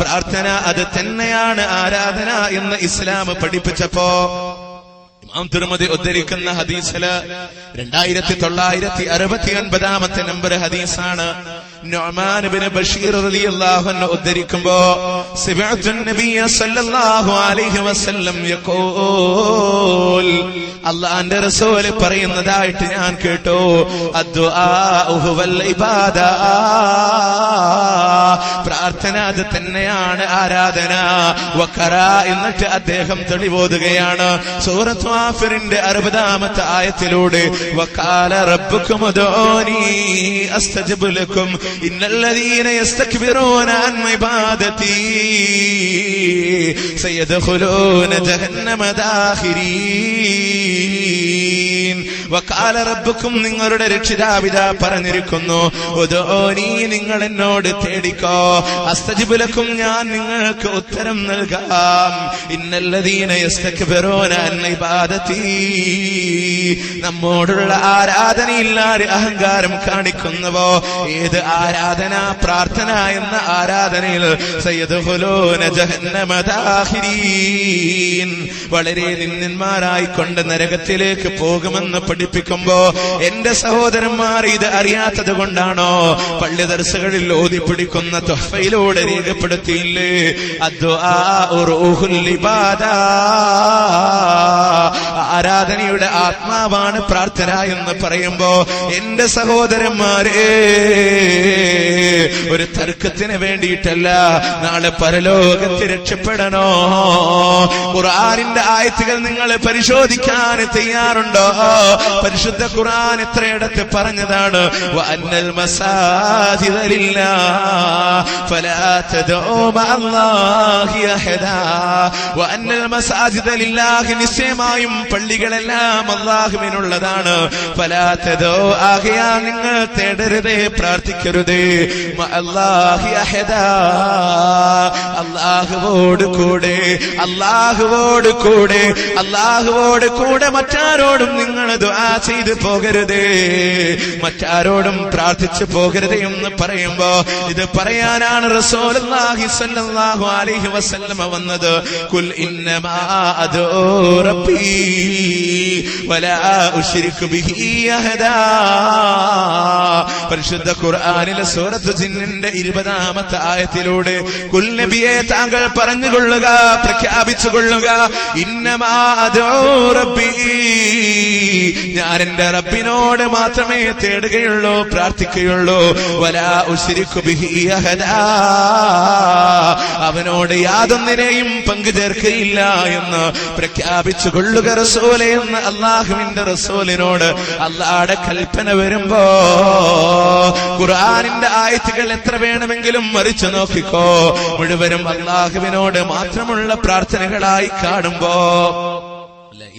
പ്രാർത്ഥന അത് തന്നെയാണ് ആരാധന എന്ന് ഇസ്ലാം പഠിപ്പിച്ചപ്പോ, ഇമാം തിർമിദി ഉദ്ധരിക്കുന്ന ഹദീസില് 2969 നമ്പർ ഹദീസാണ്. നുഅ്മാൻ ഇബ്നു ബഷീർ റളിയല്ലാഹു അൻഹു ഉദ്ധരിക്കുമ്പോ സമിഅതു നബിയ സല്ലല്ലാഹു അലൈഹി വസല്ലം യഖൂൽ, അല്ലാഹുവിന്റെ റസൂൽ പറയുന്നതായിട്ട് ഞാൻ കേട്ടു, അദ്ദുആഉ ഹുവൽ ഇബാദ, പ്രാർത്ഥന അത് തന്നെയാണ് ആരാധന. വഖറ, എന്നിട്ട് അദ്ദേഹം തെളിവോതുകയാണ് സൂറത്ത് ഗാഫിറിന്റെ 60-ാമത്തെ ആയത്തിലൂടെ, വഖാല റബ്ബുകും ഉദ്ഊനി അസ്തജിബ് ലക്കും ഇന്നല്ലദീന യസ്തക്ബിറൂന അൻ ഇബാദതി സയദ്ഖുലൂന ജഹന്നമ ദാഖിരീൻ. വഖാല റബ്ബുക്കും, നിങ്ങളുടെ രക്ഷിതാവിതാ പറഞ്ഞിരിക്കുന്നു, ഉദ്ഊനി, നിങ്ങൾ എന്നോട് തേടിക്കോ, അസ്തജിബ് ലക്കും, ഞാൻ നിങ്ങൾക്ക് ഉത്തരം നൽകാം, ഇന്നല്ലദീന യസ്തക്ബിറൂന അൻ ഇബാദതി, നമ്മോടുള്ള ആരാധനയിൽ ആര് അഹങ്കാരം കാണിക്കുന്നുവോ, ഏത് ആരാധന, പ്രാർത്ഥന എന്ന ആരാധനയിൽ, സയദ്ഖുലൂന ജഹന്നമ ദാഖിരീൻ, വളരെ നിന്ദന്മാരായിക്കൊണ്ട് നരകത്തിലേക്ക് പോകുമെന്ന് പഠിപ്പിക്കുമ്പോ എന്റെ സഹോദരന്മാർ ഇത് അറിയാത്തത് കൊണ്ടാണോ പള്ളി ദർസുകളിൽ ഓതിപ്പിടിക്കുന്ന തുഹ്ഫയിലൂടെ രേഖപ്പെടുത്തിയില്ലേ, അദ്ദുആഉ റൂഹുൽ ഇബാദ, ആരാധനയുടെ ആത്മാവാണ് പ്രാർത്ഥന എന്ന് പറയുമ്പോ എന്റെ സഹോദരന്മാരെ, ഒരു തർക്കത്തിന് വേണ്ടിയിട്ടല്ല, നാളെ പരലോകത്ത് രക്ഷപ്പെടണോ. ഖുർആനിന്റെ ആയത്തുകൾ നിങ്ങൾ പരിശോധിക്കാൻ തയ്യാറുണ്ടോ? പരിശുദ്ധ ഖുർആൻ എത്രയിടത്ത് പറഞ്ഞതാണ്, വഅന്നൽ മസാജിദ ലില്ലാഹ് ഫലാ തദ്ഉ മഅല്ലാഹി അഹദാ, വഅന്നൽ മസാജിദ ലില്ലാഹി, നിശ്ചയമായും പള്ളികളെല്ലാം അല്ലാഹുവിനുള്ളതാണ്, ഫലാ തദ്ഉ, ആകയാൽ നിങ്ങൾ തേടരുതേ, പ്രാർത്ഥിക്കരുതേ, മഅല്ലാഹി അഹദാ, അല്ലാഹുവോട് കൂടെ, അല്ലാഹുവോട് കൂടെ, അല്ലാഹുവോട് കൂടെ മറ്റാരോടും നിങ്ങൾ ദുആ ചെയ്ത് പോകരുതേ, മറ്റാരോടും പ്രാർത്ഥിച്ചു പോകരുതേ എന്ന് പറയുമ്പോ ഇത് പറയാനാണ് റസൂലുള്ളാഹി സ്വല്ലല്ലാഹു അലൈഹി വസല്ലം വന്നത്. ഖുൽ ഇന്നമാ അദൂ റബ്ബി വലാ ഉശ്രികു ബിഹി അഹദാ. പരിശുദ്ധ ഖുർആനിലെ സൂറത്ത് ജിന്നിന്റെ 20-ാമത്തെ ആയത്തിലൂടെ ഖുൽ നബിയെ താങ്കൾ പറഞ്ഞുകൊള്ളുക, പ്രഖ്യാപിച്ചുകൊള്ളുക, ഇന്നമാ അദൂ റബ്ബി, ഞാൻ എന്റെ റബ്ബിനോട് മാത്രമേ തേടുകയുള്ളൂ, പ്രാർത്ഥിക്കുകയുള്ളൂ, വലാ ഉശ്രികു ബിഹി അഹദാ, അവനോട് യാതൊന്നിനെയും പങ്കു ചേർക്കയില്ല എന്ന് പ്രഖ്യാപിച്ചു കൊള്ളുക റസൂലേ എന്ന് അല്ലാഹുവിന്റെ റസൂലിനോട് അല്ലാഹുവിന്റെ കൽപ്പന വരുമ്പോ ഖുർആനിന്റെ ആയത്തുകൾ എത്ര വേണമെങ്കിലും മറിച്ചു നോക്കിക്കോ, മുഴുവനും അല്ലാഹുവിനോട് മാത്രമുള്ള പ്രാർത്ഥനകളായി കാണുമ്പോ,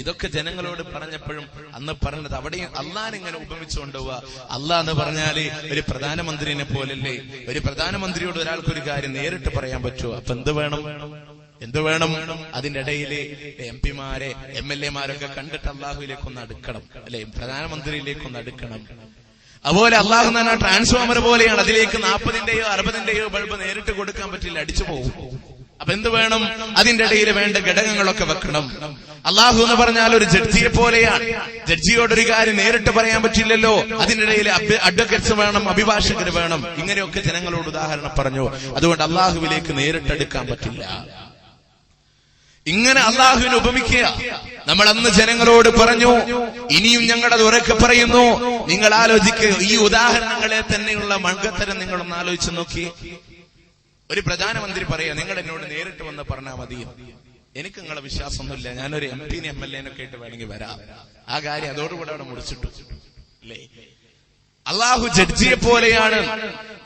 ഇതൊക്കെ ജനങ്ങളോട് പറഞ്ഞപ്പോഴും അന്ന് പറഞ്ഞത് അവിടെയും അള്ളാഹ് ഇങ്ങനെ ഉപമിച്ചുകൊണ്ടുപോവുക. അള്ളാഹ് എന്ന് പറഞ്ഞാല് ഒരു പ്രധാനമന്ത്രിനെ പോലല്ലേ, ഒരു പ്രധാനമന്ത്രിയോട് ഒരാൾക്കൊരു കാര്യം നേരിട്ട് പറയാൻ പറ്റുമോ? അപ്പൊ എന്ത് വേണം? അതിന്റെ ഇടയിൽ MP-മാരെ MLA-മാരൊക്കെ കണ്ടിട്ട് അള്ളാഹുവിലേക്കൊന്ന് അടുക്കണം, അല്ലെ, പ്രധാനമന്ത്രിയിലേക്കൊന്ന് അടുക്കണം. അതുപോലെ അള്ളാഹു എന്ന് പറഞ്ഞാൽ ട്രാൻസ്ഫോമർ പോലെയാണ്, അതിലേക്ക് 40-ന്റെയോ 60-ന്റെയോ ബൾബ് നേരിട്ട് കൊടുക്കാൻ പറ്റില്ല, അടിച്ചു പോകും. അപ്പൊ എന്ത് വേണം? അതിന്റെ ഇടയിൽ വേണ്ട ഘടകങ്ങളൊക്കെ വെക്കണം. അള്ളാഹു എന്ന് പറഞ്ഞാൽ ഒരു ജഡ്ജിയെ പോലെയാണ്, ജഡ്ജിയോടൊരു കാര്യം നേരിട്ട് പറയാൻ പറ്റില്ലല്ലോ, അതിന്റെ ഇടയിൽ അഡ്വക്കേറ്റ്സ് വേണം, അഭിഭാഷകർ വേണം, ഇങ്ങനെയൊക്കെ ജനങ്ങളോട് ഉദാഹരണം പറഞ്ഞു. അതുകൊണ്ട് അള്ളാഹുവിലേക്ക് നേരിട്ടെടുക്കാൻ പറ്റില്ല. ഇങ്ങനെ അള്ളാഹുവിനെ ഉപമിക്കുക. നമ്മൾ അന്ന് ജനങ്ങളോട് പറഞ്ഞു, ഇനിയും ഞങ്ങളത് ഉറക്കെ പറയുന്നു, നിങ്ങൾ ആലോചിക്കുക, ഈ ഉദാഹരണങ്ങളെ തന്നെയുള്ള മൺകത്തരം നിങ്ങളൊന്ന് ആലോചിച്ച് നോക്കി. ഒരു പ്രധാനമന്ത്രി പറയാ, നിങ്ങൾ എന്നോട് നേരിട്ട് വന്ന് പറഞ്ഞാൽ മതി, എനിക്ക് നിങ്ങളെ വിശ്വാസമൊന്നുമില്ല, ഞാനൊരു MP-നെ MLA-നൊക്കെ ആയിട്ട് വേണമെങ്കിൽ വരാം, ആ കാര്യം അതോടുകൂടെ അവിടെ മുടിച്ചിട്ടു, അല്ലേ? അള്ളാഹു ജഡ്ജിയെ പോലെയാണ്.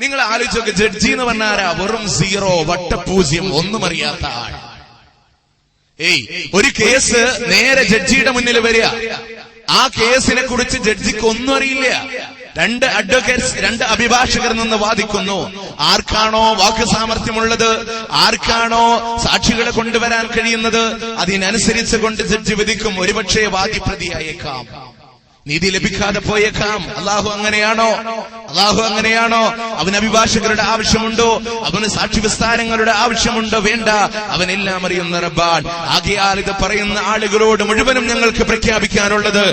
നിങ്ങൾ ആലോചിച്ച് നോക്ക്, ജഡ്ജി എന്ന് പറഞ്ഞാരാ? വെറും 0, വട്ടപൂജ്യം, ഒന്നും അറിയാത്ത ആൾ. ഒരു കേസ് നേരെ ജഡ്ജിയുടെ മുന്നിൽ വരിക, ആ കേസിനെ കുറിച്ച് ജഡ്ജിക്ക് ഒന്നും അറിയില്ല. 2 അഡ്വക്കേറ്റ്സ്, 2 അഭിഭാഷകർ നിന്ന് വാദിക്കുന്നു. ആർക്കാണോ വാക്ക് സാമർഥ്യമുള്ളത്, ആർക്കാണോ സാക്ഷികളെ കൊണ്ടുവരാൻ കഴിയുന്നത്, അതിനനുസരിച്ച് കൊണ്ട് ജഡ്ജി വിധിക്കും. ഒരുപക്ഷെ വാദിപ്രതിയായേക്കാം. നീതി ലഭിക്കാതെ പോയേക്കാം. അള്ളാഹു അങ്ങനെയാണോ? അവന് അഭിഭാഷകരുടെ ആവശ്യമുണ്ടോ? അവന് സാക്ഷി വിസ്താരങ്ങളുടെ ആവശ്യമുണ്ടോ? വേണ്ട. അവനെല്ലാം അറിയുന്ന റബ്ബാൻ. ആകയാൽ ഇത് പറയുന്ന ആളുകളോട് മുഴുവനും ഞങ്ങൾക്ക് പ്രഖ്യാപിക്കാനുള്ളത്,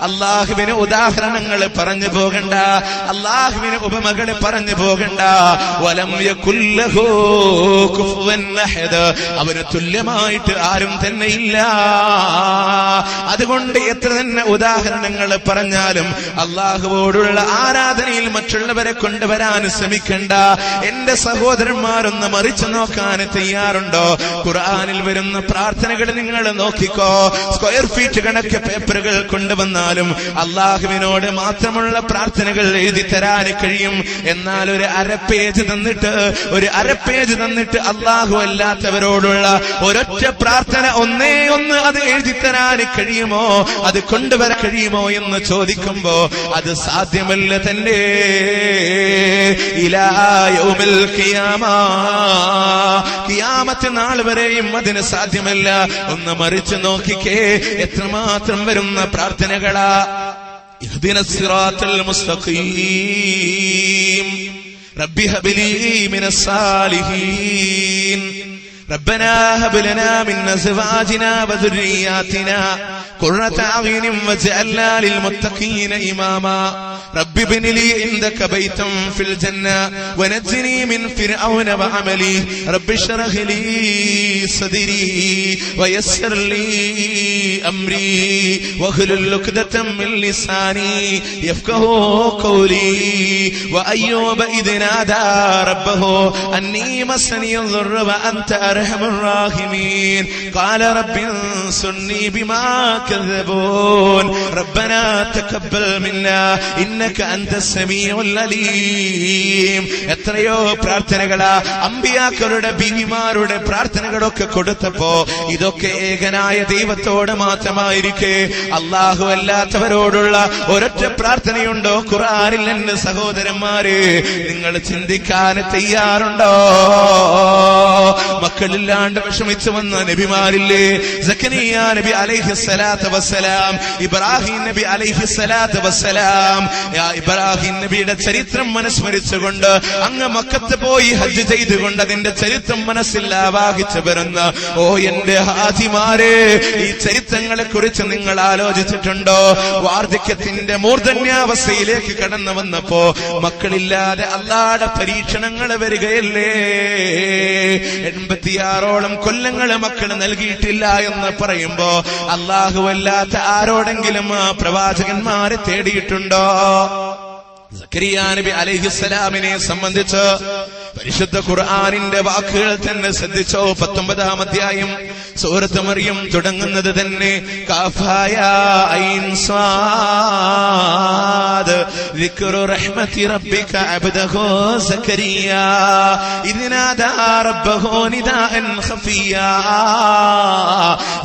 അള്ളാഹുവിന് ഉദാഹരണങ്ങൾ പറഞ്ഞു പോകണ്ട, അള്ളാഹുവിന് ഉപമകൾ പറഞ്ഞു പോകണ്ട. വലം യകുല്ലഹു കുഫുവൻ അഹദ്, അവന് തുല്യമായിട്ട് ആരും തന്നെ ഇല്ല. അതുകൊണ്ട് എത്ര തന്നെ ഉദാഹരണങ്ങൾ പറഞ്ഞാലും അള്ളാഹുവോടുള്ള ആരാധനയിൽ മറ്റുള്ളവരെ കൊണ്ടുവരാൻ ശ്രമിക്കണ്ട. എന്റെ സഹോദരന്മാരൊന്ന് മറിച്ചു നോക്കാൻ തയ്യാറുണ്ടോ? ഖുർആനിൽ വരുന്ന പ്രാർത്ഥനകൾ നിങ്ങൾ നോക്കിക്കോ. സ്ക്വയർ ഫീറ്റ് കണക്ക് പേപ്പറുകൾ കൊണ്ടുവന്നാലും അള്ളാഹുവിനോട് മാത്രമുള്ള പ്രാർത്ഥനകൾ എഴുതി തരാൻ കഴിയും. എന്നാൽ ഒരു അര പേജ് തന്നിട്ട് അള്ളാഹു അല്ലാത്തവരോടുള്ള ഒരൊറ്റ പ്രാർത്ഥന ഒന്നേ ഒന്ന് അത് എഴുതി തരാൻ കഴിയുമോ? അത് കൊണ്ടുവരാൻ കഴിയുമോ എന്ന് ചോദിക്കുമ്പോ അത് സാധ്യമല്ല തന്നെ. ഇലാ യൗമിൽ ഖിയാമ, ഖിയാമത്ത് നാൾ വരെയും അതിന് സാധ്യമല്ല. ഒന്ന് മറിച്ച് നോക്കിക്കേ, എത്രമാത്രം വരുന്ന പ്രാർത്ഥനകളാ. ഇഹ്ദിനസ് സിറാത്തൽ മുസ്തഖീം, റബ്ബി ഹബ്ലി മിനസ് സാലിഹീൻ, ربنا هب لنا من أزواجنا وذرياتنا قرة أعين واجعلنا للمتقين إماما رب ابن لي عندك بيتا في الجنة ونجني من فرعون وعملي رب اشرح لي صدري ويسر لي أمري واحلل عقدة من لساني يفقهوا قولي وأيوب إذ نادى ربه أني مسني الضر وأنت أرحم الراحمين قال رب انصرني بما كذبون ربنا تقبل منا إنك أنت السميع العليم. എത്രയോ പ്രാർത്ഥനകളാ അമ്പിയാക്കളുടെ ബീവിമാരുടെ പ്രാർത്ഥനകളൊക്കെ കൊടുത്തപ്പോ ഇതൊക്കെ ഏകനായ ദൈവത്തോട് മാത്രമായിരിക്കെ അള്ളാഹു അല്ലാത്തവരോടുള്ള ഒരൊറ്റ പ്രാർത്ഥനയുണ്ടോ ഖുർആനിൽ? എന്റെ സഹോദരന്മാരെ, നിങ്ങൾ ചിന്തിക്കാൻ തയ്യാറുണ്ടോ? മക്കളില്ലാണ്ട് വിഷമിച്ചു വന്ന നബിമാരില്ലേ? സക്കരിയ നബി അലൈഹിസ്സലാത്തു വസ്സലാം, ഇബ്രാഹിം നബി അലൈഹിസ്സലാത്തു വസ്സലാം. ഇബ്രാഹിം നബിയുടെ ചരിത്രം മനസ്മരിച്ചുകൊണ്ട് അങ്ങ് മക്കത്ത് പോയി ഹജ്ജ് ചെയ്തുകൊണ്ട് അതിന്റെ ചരിത്രം മനസ്സിൽ ആവാഹിച്ചു വരുന്ന ഓ എന്റെ ഹാജിമാരെ, ഈ ചരിത്രങ്ങളെ കുറിച്ച് നിങ്ങൾ ആലോചിച്ചിട്ടുണ്ടോ? വാർദ്ധക്യത്തിന്റെ മൂർധന്യാവസ്ഥയിലേക്ക് കടന്നു വന്നപ്പോ മക്കളില്ലാതെ അല്ലാഹുവിന്റെ പരീക്ഷണങ്ങൾ വരികയല്ലേ? 86ഓളം കൊല്ലങ്ങൾ മക്കൾ നൽകിയിട്ടില്ല എന്ന് പറയുമ്പോ അല്ലാഹുവല്ലാത്ത ആരോടെങ്കിലും പ്രവാചകന്മാരെ തേടിയിട്ടുണ്ടോ? സക്കരിയ നബി അലൈഹിസ്സലാമിനെ സംബന്ധിച്ച് പരിശുദ്ധ ഖുർആനിന്റെ വാക്കുകൾ തന്നെ ശ്രദ്ധിച്ചോ. 19-ാം അധ്യായം സൂറത്ത് മറിയം തുടങ്ങുന്നത് തന്നെ കാഫായ ഐൻ സ്വാദ് ദിക്റു റഹ്മതി റബ്ബിക അബ്ദഹു സക്കരിയ ഇദ് നാദാ റബ്ബഹു നിദാഅൻ ഖഫിയ.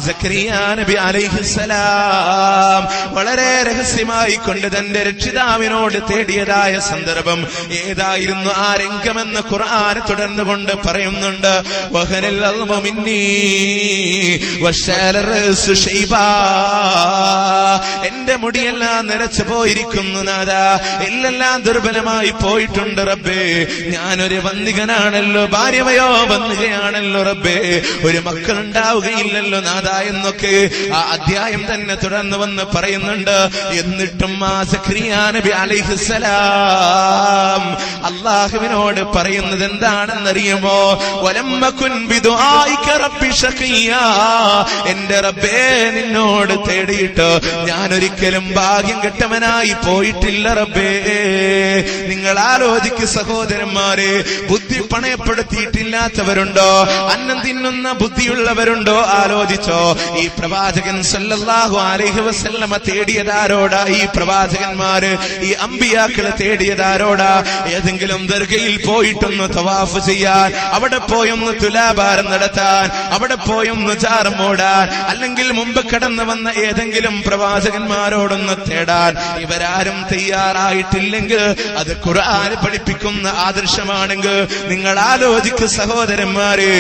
സക്കരിയ നബി അലൈഹിസ്സലാം വളരെ രഹസ്യമായി കൊണ്ട് തന്റെ രക്ഷിതാവിനോട് തേടിയതായ സന്ദർഭം ഏതായിരുന്നു? ആ രംഗമെന്ന് ഖുർആൻ തുടർന്നുകൊണ്ട് പറയുന്നുണ്ട്. വഹനൽ അൽമു മിന്നീ വശഅല റഅസു ശൈബാ, എന്റെ മുടിയെല്ലാം നിറച്ചു പോയിരിക്കുന്നു നാദാ, എല്ലാം ദുർബലമായി പോയിട്ടുണ്ട് റബ്ബേ. ഞാനൊരു വന്ദികനാണല്ലോ, ഭാര്യവയോ വന്ദികയാണല്ലോ റബ്ബേ, ഒരു മക്കളുണ്ടാവുകയില്ലല്ലോ നാദാ എന്നൊക്കെ ആ അധ്യായം തന്നെ തുടർന്ന് വന്ന് പറയുന്നുണ്ട്. എന്നിട്ടും ആ സക്കരിയ നബി അലൈഹിസ്സലാം അല്ലാഹുവിനോട് പറയുന്നത് എന്താണെന്നറിയുമോ? വലമ്മകുൻ ബിദുആഇക റബ്ബി ശഖിയാ, എന്റെ റബ്ബേ നിന്നോട് തേടിയിട്ട് ഞാൻ ഒരിക്കലും ഭാഗ്യം കെട്ടവനായി പോയിട്ടില്ല റബ്ബേ. നിങ്ങൾ ആലോചിക്ക് സഹോദരന്മാരെ, ബുദ്ധി പണയപ്പെടുത്തിയിട്ടില്ലാത്തവരുണ്ടോ? അന്നം തിന്നുന്ന ബുദ്ധിയുള്ളവരുണ്ടോ? ആലോചിച്ചോ. ഈ പ്രവാചകൻ സല്ലല്ലാഹു അലൈഹി വസല്ലമ തേടിയതാരോടാ? ഈ പ്രവാചകന്മാര്, ഈ അമ്പിയാക്കളെ തേടിയതാരോടാ? ഏതെങ്കിലും ദർഗയിൽ പോയിട്ടും പോയിട്ടൊന്ന് തവാഫ് ചെയ്യാൻ, അവിടെ പോയൊന്ന് തുലാഭാരം നടത്താൻ, അവിടെ പോയൊന്ന് ചാരം ഓടാൻ, അല്ലെങ്കിൽ മുമ്പ് കടന്നു വന്ന ഏതെങ്കിലും പ്രവാചകന്മാരോടൊന്ന് തേടാൻ ഇവരാരും തയ്യാറായിട്ടില്ലെങ്കിൽ അത് ഖുർആൻ പഠിപ്പിക്കുന്ന ആദർശമാണെങ്കിൽ നിങ്ങൾ ആലോചിക്ക് സഹോദരന്മാരെ.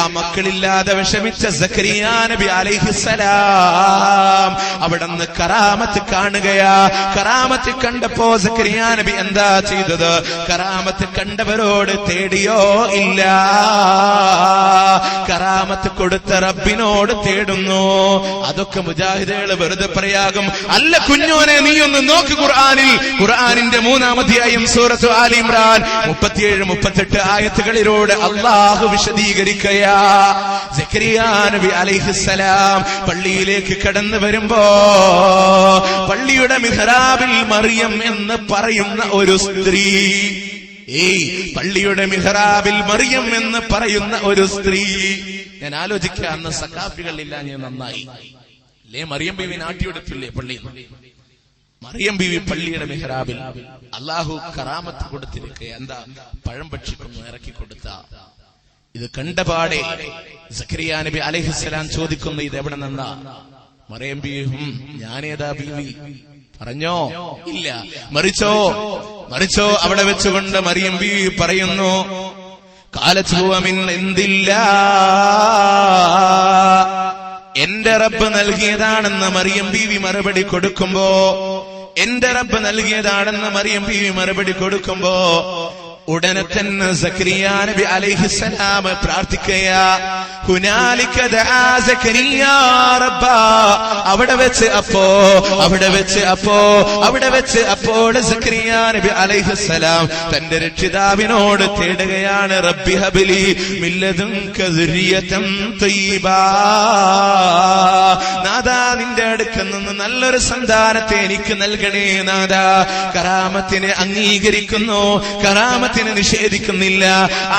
ആ മക്കളില്ലാതെ വിഷമിച്ച സക്കരിയാ നബി അലൈഹിസ്സലാം അവിടുന്ന് കറാമത്ത് കാണുകയാ. കറാമത്ത് കണ്ടപ്പോ സക്കരിയാ നബി എന്താ ചെയ്തത്? കറാമത്ത് കണ്ടവരോട് തേടിയോ? ഇല്ല. കറാമത്ത് കൊടുത്ത റബ്ബിനോട് തേടുന്നു. അതൊക്കെ മുജാഹിദുകൾ വെറുതെ പറയാകും. അല്ല കുഞ്ഞോനെ, നീ ഒന്ന് നോക്ക് ഖുർആനിന്റെ 3-ാം അധ്യായം സൂറത്ത് ആൽ ഇംറാൻ 37-38 ആയത്തുകളിലൂടെ അല്ലാഹു വിശദീകരിക്കയാ. സക്കരിയാ നബി അലൈഹിസ്സലാം പള്ളിയിലേക്ക് കടന്നു വരുമ്പോ പള്ളിയുടെ മിഹ്റാബിൽ മറിയം എന്ന് പറയുന്ന ഒരു സ്ത്രീ, പള്ളിയുടെ മിഹ്റാബിൽ മറിയം എന്ന് പറയുന്ന ഒരു സ്ത്രീ. ഞാൻ ആലോചിക്കുക, അന്ന് സഖാഫികളില്ല, ഞാൻ നന്നായി അല്ലേ? മറിയം ബീവി നാട്ടിയെടുത്തില്ലേ പള്ളിയിൽ? മറിയം ബീവി പള്ളിയുടെ മിഹ്റാബിൽ അല്ലാഹു കറാമത്ത് കൊടുത്തിരിക്കുക. എന്താ? പഴം ഭക്ഷിക്കുന്നു ഇറക്കി കൊടുത്ത. ഇത് കണ്ടപാടെ സക്കരിയാ നബി അലൈഹിസ്സലാം ചോദിക്കുന്നു, ഇത് എവിടെ നിന്നാ? മറിയം ബീവി, ഞാനേതാ ബീവി? പറഞ്ഞോ? ഇല്ല. മറിച്ചോ അവിടെ വെച്ചുകൊണ്ട് മറിയം ബീവി പറയുന്നു, ഖാലത് ഹുവ മിൻ ഇൻദില്ലാ, എന്റെ റബ്ബ് നൽകിയതാണെന്ന് മറിയം ബീവി മറുപടി കൊടുക്കുമ്പോ, എന്റെ റബ്ബ് നൽകിയതാണെന്ന് മറിയം ബീവി മറുപടി കൊടുക്കുമ്പോ ഉടനെ തന്നെ സക്കരിയാ നബി അലൈഹിസ്സലാം പ്രാർത്ഥിക്കയാ. ഹുനാലിക ദആ സക്കരിയാ റബ്ബ. അവിടെ വെച്ച് അപ്പോൾ സക്കരിയാ നബി അലൈഹിസ്സലാം തന്റെ രക്ഷിതാവിനോട് തേടുകയാണ്, റബ്ബി ഹബ്ലി മിൻ ലദുൻക ദുരിയതൻ തയ്യിബാ. നാദാ, നിന്റെ അടുക്കൽ നിന്ന് നല്ലൊരു സന്താനത്തെ എനിക്ക് നൽകണേ നാദാ. കറാമത്തിനെ അംഗീകരിക്കുന്നു, കറാമത്തിനെ നിഷേധിക്കുന്നില്ല.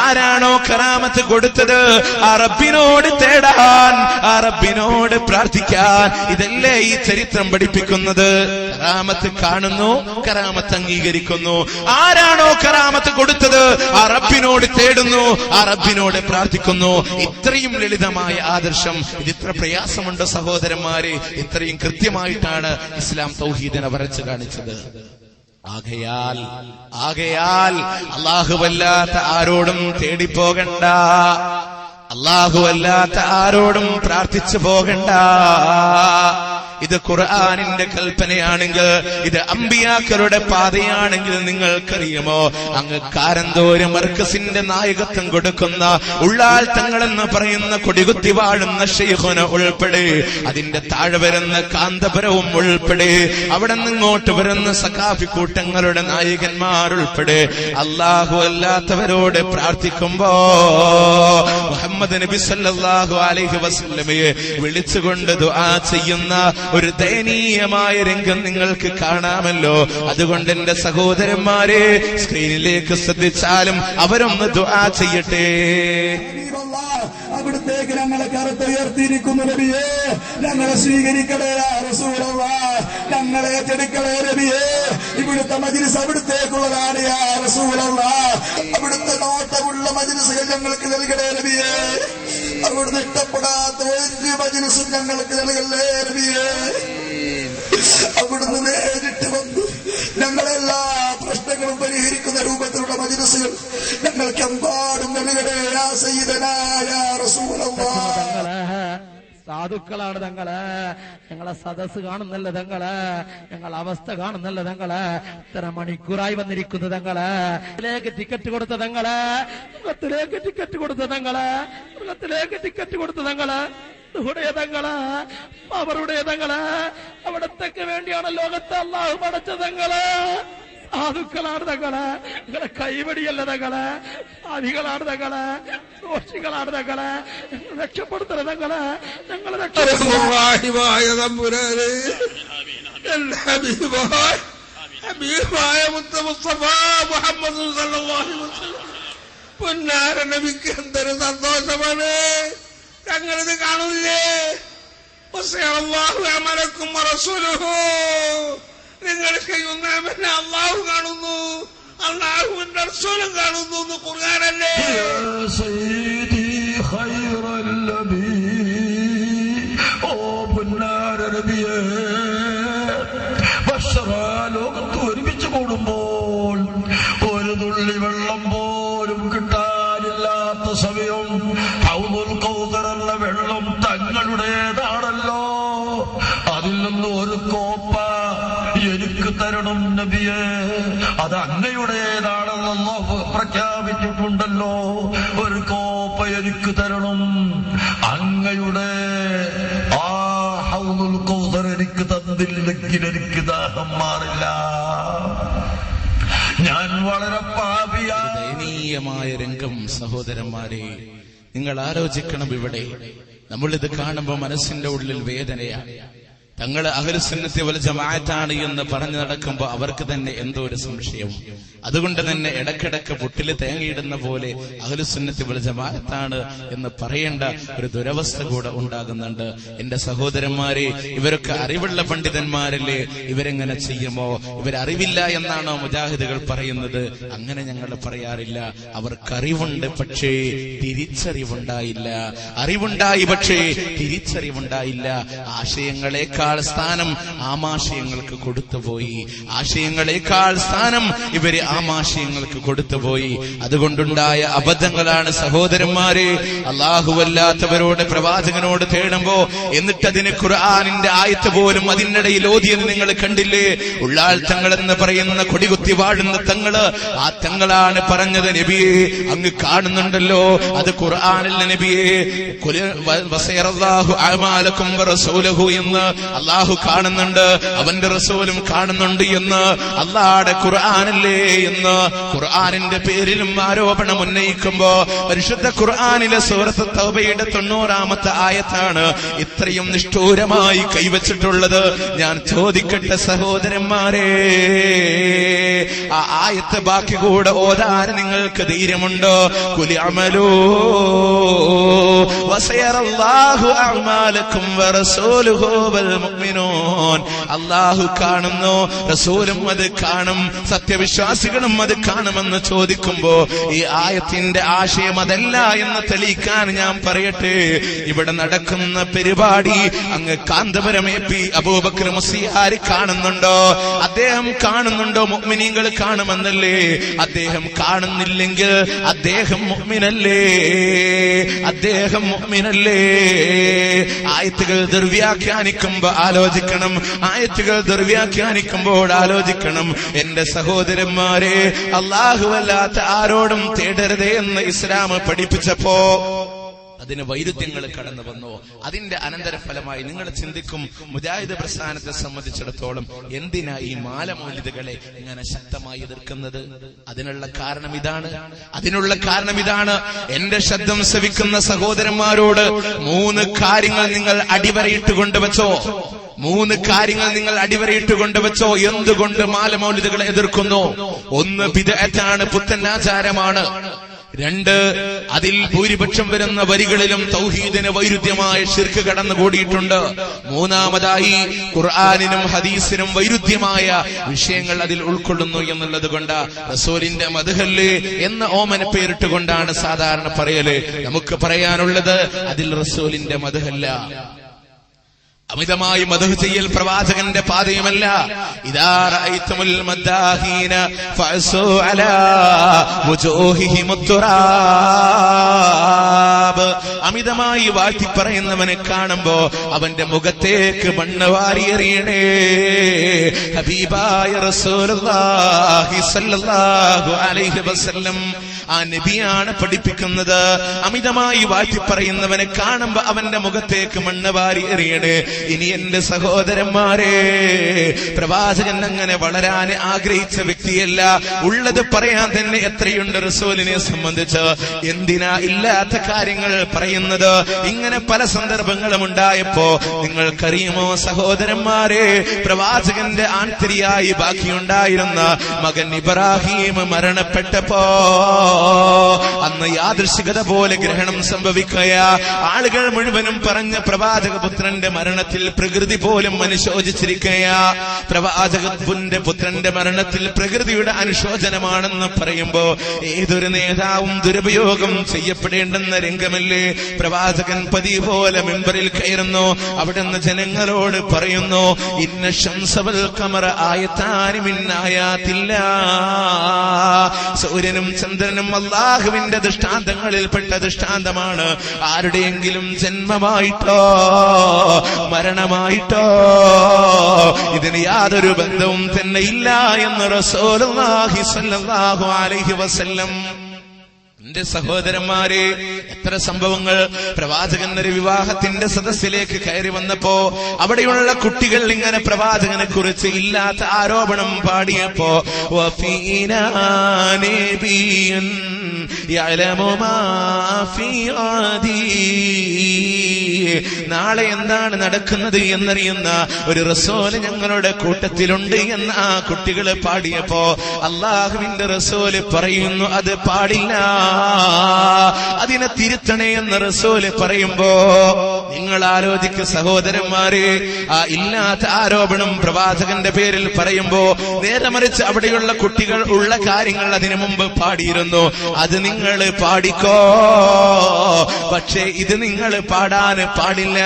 ആരാണോ കറാമത്ത് കൊടുത്തത് ആ റബ്ബിനോട് തേടാൻ, ആ റബ്ബിനോട് പ്രാർത്ഥിക്കാൻ. ഇതല്ലേ ഈ ചരിത്രം പഠിപ്പിക്കുന്നത്? കറാമത്ത് കാണുന്നു, കറാമത്ത് അംഗീകരിക്കുന്നു. ആരാണോ കറാമത്ത് കൊടുത്തത് ആ റബ്ബിനോട് തേടുന്നു, ആ റബ്ബിനോട് പ്രാർത്ഥിക്കുന്നു. ഇത്രയും ലളിതമായ ആദർശം, ഇതിത്ര പ്രയാസമുണ്ടോ സഹോദരന്മാരെ? ഇത്രയും കൃത്യമായിട്ടാണ് ഇസ്ലാം തൗഹീദിനെ വരച്ചു കാണിച്ചത്. ആകയാൽ അല്ലാഹുവല്ലാത്ത ആരോടും തേടിപ്പോകണ്ട, അല്ലാഹുവല്ലാത്ത ആരോടും പ്രാർത്ഥിച്ചു പോകണ്ട. ഇത് ഖുർആനിന്റെ കൽപ്പനയാണെങ്കിൽ, ഇത് അമ്പിയാക്കളുടെ പാതയാണെങ്കിൽ നിങ്ങൾക്കറിയുമോ, അങ്ങ് കാരന്തോര് മർക്കസിന്റെ നായകത്വം കൊടുക്കുന്ന ഉള്ളാൽ തങ്ങളെന്ന് പറയുന്ന കൊടികുത്തി വാഴുന്ന ശൈഖുന ഉൾപ്പെടെ, അതിന്റെ താഴെ വരുന്ന കാന്തപുരവും ഉൾപ്പെടെ, അവിടെ നിന്നിങ്ങോട്ട് വരുന്ന സഖാഫി കൂട്ടങ്ങളുടെ നായകന്മാരുൾപ്പെടെ അല്ലാഹു അല്ലാത്തവരോട് പ്രാർത്ഥിക്കുമ്പോ മുഹമ്മദ് നബി സല്ലല്ലാഹു അലൈഹി വസല്ലമയെ വിളിച്ചുകൊണ്ട് ദുആ ചെയ്യുന്ന ഒരു ദയനീയമായ രംഗം നിങ്ങൾക്ക് കാണാമല്ലോ. അതുകൊണ്ട് എന്റെ സഹോദരന്മാരെ, സ്ക്രീനിലേക്ക് ശ്രദ്ധിച്ചാലും അവരൊന്ന് ദുആ ചെയ്യട്ടെ. അവിടുത്തേക്ക് ഞങ്ങളെ കറുത്തുയർത്തിയിരിക്കുന്നു നബിയേ, ഞങ്ങളെ സ്വീകരിക്കണേ റസൂലല്ലാഹ്, ഞങ്ങളെ ഏറ്റെടുക്കണേ നബിയേ. ഇവിടുത്തെ മജ്ലിസ് അവിടുത്തേക്കുള്ളതാണ് യാ റസൂലല്ലാഹ്. അവിടുത്തെ നോട്ടമുള്ള മജ്ലിസുകൾ ഞങ്ങൾക്ക് നൽകണേ നബിയേ. അവിടുന്ന് ഇഷ്ടപ്പെടാത്ത ഒരു മജ്ലിസും ഞങ്ങൾക്ക് നൽകല്ലേ നബിയേ. അവിടുന്ന് നേരിട്ട് വന്നു ഞങ്ങളെല്ലാ പ്രശ്നങ്ങളും പരിഹരിക്കുന്ന രൂപത്തിലുള്ള മജ്ലിസുകൾ ഞങ്ങൾക്ക് എമ്പാടും നൽകണേ യാ സയ്യിദനാ യാ റസൂലല്ലാഹ്. സാധുക്കളാണ് തങ്ങള്, ഞങ്ങളെ സദസ് കാണുന്നല്ല തങ്ങള്, ഞങ്ങളെ അവസ്ഥ കാണുന്നല്ല തങ്ങള്. ഇത്ര മണിക്കൂറായി വന്നിരിക്കുന്നു തങ്ങള്. ടിക്കറ്റ് കൊടുത്ത തങ്ങള്, മൃഗത്തിലേക്ക് ടിക്കറ്റ് കൊടുത്ത തങ്ങള്, മൃഗത്തിലേക്ക് ടിക്കറ്റ് കൊടുത്ത തങ്ങള്, തങ്ങള്, അവരുടെ തങ്ങള്. അവിടത്തേക്ക് വേണ്ടിയാണ് ലോകത്തെ അല്ലാഹു പടച്ച തങ്ങള്. സാധുക്കളാണ് തങ്ങള്, നിങ്ങളെ കൈവടിയല്ല തങ്ങള്, സാധികളാണ് തങ്ങള്, ദോഷികളാണ് തങ്ങള്. രക്ഷപ്പെടുത്തണ തങ്ങള്, ഞങ്ങളെ പൊന്നാര നബിക്ക് എന്തൊരു സന്തോഷമാണ്. ഞങ്ങളിത് കാണൂലേ? അമലക്കും റസൂലുഹു, നിങ്ങൾ ചെയ്യുന്ന അല്ലാഹു കാണുന്നു, അല്ലാഹുവിന്റെ റസൂലും കാണുന്നു എന്ന് ഖുർആനിൽ സമയം ഹൗദുൽ കൗസർ എന്ന വെള്ളം തങ്ങളുടേതാണല്ലോ, അതിൽ നിന്ന് ഒരു കോപ്പ എനിക്ക് തരണം നബിയെ, അത് അങ്ങയുടേതാണെന്ന് പ്രഖ്യാപിച്ചിട്ടുണ്ടല്ലോ. ഒരു കോപ്പ എനിക്ക് തരണം, അങ്ങയുടെ ആ ഹൗദുൽ കൗസർ എനിക്ക് തന്നില്ലെങ്കിൽ എനിക്ക് ദാഹം മാറില്ല. ഞാൻ വളരെ പാപിയാണ്. ദയനീയമായ രംഗം സഹോദരന്മാരെ, നിങ്ങൾ ആലോചിക്കണം. ഇവിടെ നമ്മളിത് കാണുമ്പോൾ മനസ്സിന്റെ ഉള്ളിൽ വേദനയാണ്. തങ്ങൾ അഹ്ലുസുന്നത്തി വൽ ജമാഅത്താണ് എന്ന് പറഞ്ഞു നടക്കുമ്പോൾ അവർക്ക് തന്നെ എന്തോ ഒരു സംശയവും. അതുകൊണ്ട് തന്നെ ഇടക്കിടക്ക് പുട്ടില് തേങ്ങയിടുന്ന പോലെ അഹ്ലുസുന്നത്തി വൽ ജമാഅത്താണ് എന്ന് പറയേണ്ട ഒരു ദുരവസ്ഥ കൂടെ ഉണ്ടാകുന്നുണ്ട്. എന്റെ സഹോദരന്മാരെ, ഇവരൊക്കെ അറിവുള്ള പണ്ഡിതന്മാരല്ലേ, ഇവരെങ്ങനെ ചെയ്യുമോ? ഇവരറിവില്ല എന്നാണോ മുജാഹിദുകൾ പറയുന്നത്? അങ്ങനെ ഞങ്ങൾ പറയാറില്ല. അവർക്കറിവുണ്ട്, പക്ഷേ തിരിച്ചറിവുണ്ടായില്ല. അറിവുണ്ടായി, പക്ഷേ തിരിച്ചറിവുണ്ടായില്ല. ആശയങ്ങളെക്കാൾ സ്ഥാനം ആമാശയങ്ങൾക്ക് കൊടുത്തുപോയി. ആശയങ്ങളെക്കാൾ സ്ഥാനം ഇവര് ആമാശയങ്ങൾക്ക് കൊടുത്തുപോയി. അതുകൊണ്ടുണ്ടായ അബദ്ധങ്ങളാണ് സഹോദരന്മാരെ. അല്ലാഹുവല്ലാത്തവരോട് പ്രവാചകനോട് തേടുമ്പോ എന്നിട്ടതിന് ഖുർആനിന്റെ ആയത്ത് പോലും അതിനിടയിൽ ഓതിയത് നിങ്ങൾ കണ്ടില്ലേ? ഉള്ളാൾ തങ്ങൾ എന്ന് പറയുന്ന കൊടികുത്തി വാഴുന്ന തങ്ങള്, ആ തങ്ങളാണ് പറഞ്ഞത്, നബിയെ അങ്ങ് കാണുന്നുണ്ടല്ലോ, അത് ഖുർആനിൽ നബിയെ വസയറല്ലാഹു അഅമാലക്കും വറസൂലുഹു എന്ന് അല്ലാഹു കാണുന്നുണ്ട്, അവന്റെ റസൂലും കാണുന്നുണ്ട് എന്ന് അല്ലാഹുവിന്റെ ഖുർആനല്ലേ എന്ന് ഖുർആനിന്റെ പേരിലും ആരോപണം ഉന്നയിക്കുമ്പോ പരിശുദ്ധ ഖുർആനിലെ സൂറത്ത് തൗബയുടെ 90-ാമത്തെ ആയത്താണ് ഇത്രയും നിഷ്ഠൂരമായി കൈവച്ചിട്ടുള്ളത്. ഞാൻ ചോദിക്കട്ടെ സഹോദരന്മാരെ, ആ ആയത്ത് ബാക്കി കൂടെ ഓതാൻ നിങ്ങൾക്ക് ധൈര്യമുണ്ടോ? ഖുൽ അമലൂ വസയറല്ലാഹു അഅമാലക്കും വറസൂലുഹു വൽ മുഅ്മിനൂൻ. അല്ലാഹു കാണുന്നു, റസൂലും അത് കാണും, സത്യവിശ്വാസികളും അത് കാണുമെന്ന് ചോദിക്കുമ്പോ ഈ ആയത്തിന്റെ ആശയം അതല്ല എന്ന് തെളിയിക്കാൻ ഞാൻ പറയട്ടെ. ഇവിടെ നടക്കുന്ന പരിപാടി അങ്ങ് കാന്തപുരം AP അബൂബക്കർ മുസ്ലിയാർ കാണുന്നുണ്ടോ? അദ്ദേഹം കാണുന്നുണ്ടോ? മുഅ്മിനീങ്ങൾ കാണുമെന്നല്ലേ? അദ്ദേഹം കാണുന്നില്ലെങ്കിൽ അദ്ദേഹം മുഅ്മിനല്ലേ? അദ്ദേഹം മുഅ്മിനല്ലേ? ആയത്തുകൾ ദുർവ്യാഖ്യാനിക്കുമ്പോ ആലോചിക്കണം. ആയത്തുകൾ ദുർവ്യാഖ്യാനിക്കുമ്പോൾ ആലോചിക്കണം. എന്റെ സഹോദരന്മാരെ, അല്ലാഹുവല്ലാത്ത ആരോടും തേടരുതേ എന്ന് ഇസ്ലാം പഠിപ്പിച്ചപ്പോ അതിന് വൈരുദ്ധ്യങ്ങൾ കടന്നു വന്നു. അതിന്റെ അനന്തരഫലമായി നിങ്ങൾ ചിന്തിക്കും, മുജാഹിദ് പ്രസ്ഥാനത്തെ സംബന്ധിച്ചിടത്തോളം എന്തിനാ ഈ മാലമൗലിദുകളെ ഇങ്ങനെ ശക്തമായി എതിർക്കുന്നത്? അതിനുള്ള കാരണം ഇതാണ്. എന്റെ ശബ്ദം ശ്രവിക്കുന്ന സഹോദരന്മാരോട് 3 കാര്യങ്ങൾ നിങ്ങൾ അടിവരയിട്ട് കൊണ്ടുവച്ചോ. 3 കാര്യങ്ങൾ നിങ്ങൾ അടിവരയിട്ട് കൊണ്ടുവച്ചോ. എന്തുകൊണ്ട് മാലമൗലിദുകളെ എതിർക്കുന്നു? 1, ബിദ്അത്താണ്, പുത്തൻ ആചാരമാണ്. 2, അതിൽ ഭൂരിപക്ഷം വരുന്ന വരികളിലും തൗഹീദിന് വൈരുദ്ധ്യമായ ശിർക്ക് കടന്നുകൂടിയിട്ടുണ്ട്. 3-മതായി ഖുർആനിനും ഹദീസിനും വൈരുദ്ധ്യമായ വിഷയങ്ങൾ അതിൽ ഉൾക്കൊള്ളുന്നു എന്നുള്ളത് കൊണ്ട് റസൂലിന്റെ മദ്ഹ് എന്ന ഓമന പേരിട്ടുകൊണ്ടാണ് സാധാരണ പറയല്. നമുക്ക് പറയാനുള്ളത് അതിൽ റസൂലിന്റെ മദ്ഹല്ല, അമിതമായി മദ്ഹ് ചെയ്യൽ പ്രവാചകന്റെ പാതയുമല്ല. ഇദാ റഅയ്തുമുൽ മദ്ദാഹീന ഫഅസൂ അലാ വുജൂഹിഹിം തുറാബ്. അമിതമായി വാഴ്ത്തി പറയുന്നവനെ കാണുമ്പോ അവന്റെ മുഖത്തേക്ക് മണ്ണ് വാരിയെറിയണേ. ഹബീബായ റസൂലുള്ളാഹി സ്വല്ലല്ലാഹു അലൈഹി വസല്ലം ആ നബിയാണ് പഠിപ്പിക്കുന്നത്. അമിതമായി വാഴ്ത്തി പറയുന്നവനെ കാണുമ്പോ അവന്റെ മുഖത്തേക്ക് മണ്ണ് വാരി എറിയണേ. ഇനി എന്റെ സഹോദരന്മാരെ, പ്രവാചകൻ അങ്ങനെ വളരാൻ ആഗ്രഹിച്ച വ്യക്തിയല്ല. ഉള്ളത് പറയാൻ തന്നെ എത്രയുണ്ട് റസൂലിനെ സംബന്ധിച്ച്. എന്തിനാ ഇല്ലാത്ത കാര്യങ്ങൾ പറയുന്നത്? ഇങ്ങനെ പല സന്ദർഭങ്ങളും ഉണ്ടായപ്പോ നിങ്ങൾക്കറിയുമോ സഹോദരന്മാരെ, പ്രവാചകന്റെ ആൺതിരിയായി ബാക്കിയുണ്ടായിരുന്ന മകൻ ഇബ്രാഹിം മരണപ്പെട്ടപ്പോ അന്ന് യാദൃശ്ചികത പോലെ ഗ്രഹണം സംഭവിക്കുക. ആളുകൾ മുഴുവനും പറഞ്ഞ പ്രവാചകപുത്രന്റെ മരണത്തിൽ പ്രകൃതി പോലും അനുശോചിച്ചിരിക്കുക. പ്രവാചകന്റെ പുത്രന്റെ മരണത്തിൽ പ്രകൃതിയുടെ അനുശോചനമാണെന്ന് പറയുമ്പോ ഏതൊരു നേതാവും ദുരുപയോഗം ചെയ്യപ്പെടേണ്ടെന്ന രംഗമല്ലേ? പ്രവാചകൻ പതിവ് പോലെ മിമ്പറിൽ കയറുന്നു, അവിടുന്ന് ജനങ്ങളോട് പറയുന്നു, ഇന്ന ശംസ വൽ ഖമറ ആയതാനി മിൻ ആയാതില്ലാ. സൂര്യനും ചന്ദ്രനും അല്ലാഹുവിന്റെ ദൃഷ്ടാന്തങ്ങളിൽപ്പെട്ട ദൃഷ്ടാന്തമാണ്. ആരുടെയെങ്കിലും ജന്മമായിട്ടോ മരണമായിട്ടോ ഇതിന് യാതൊരു ബന്ധവും തന്നെ ഇല്ല എന്ന് റസൂലുള്ളാഹി സ്വല്ലല്ലാഹു അലൈഹി വസല്ലം. എന്റെ സഹോദരന്മാരെ, എത്ര സംഭവങ്ങൾ. പ്രവാചകൻ ഒരു വിവാഹത്തിന്റെ സദസ്സിലേക്ക് കയറി വന്നപ്പോ അവിടെയുള്ള കുട്ടികൾ ഇങ്ങനെ പ്രവാചകനെ കുറിച്ച് ഇല്ലാത്ത ആരോപണം പാടിയപ്പോ നാളെ എന്താണ് നടക്കുന്നത് എന്നറിയുന്ന ഒരു റസൂല് ഞങ്ങളുടെ കൂട്ടത്തിലുണ്ട് എന്ന് ആ കുട്ടികള് പാടിയപ്പോ അള്ളാഹുവിന്റെ റസൂല് പറയുന്നു, അത് പാടില്ല, അതിനെ തിരുത്തണേ എന്ന് റസൂല് പറയുമ്പോ നിങ്ങൾ ആലോചിക്ക് സഹോദരന്മാരെ. ആ ഇല്ലാത്ത ആരോപണം പ്രവാചകന്റെ പേരിൽ പറയുമ്പോ നേരെ മറിച്ച് അവിടെയുള്ള കുട്ടികൾ ഉള്ള കാര്യങ്ങൾ അതിനു മുമ്പ് പാടിയിരുന്നു. അത് നിങ്ങൾ പാടിക്കോ, പക്ഷേ ഇത് നിങ്ങൾ പാടാൻ പാടില്ല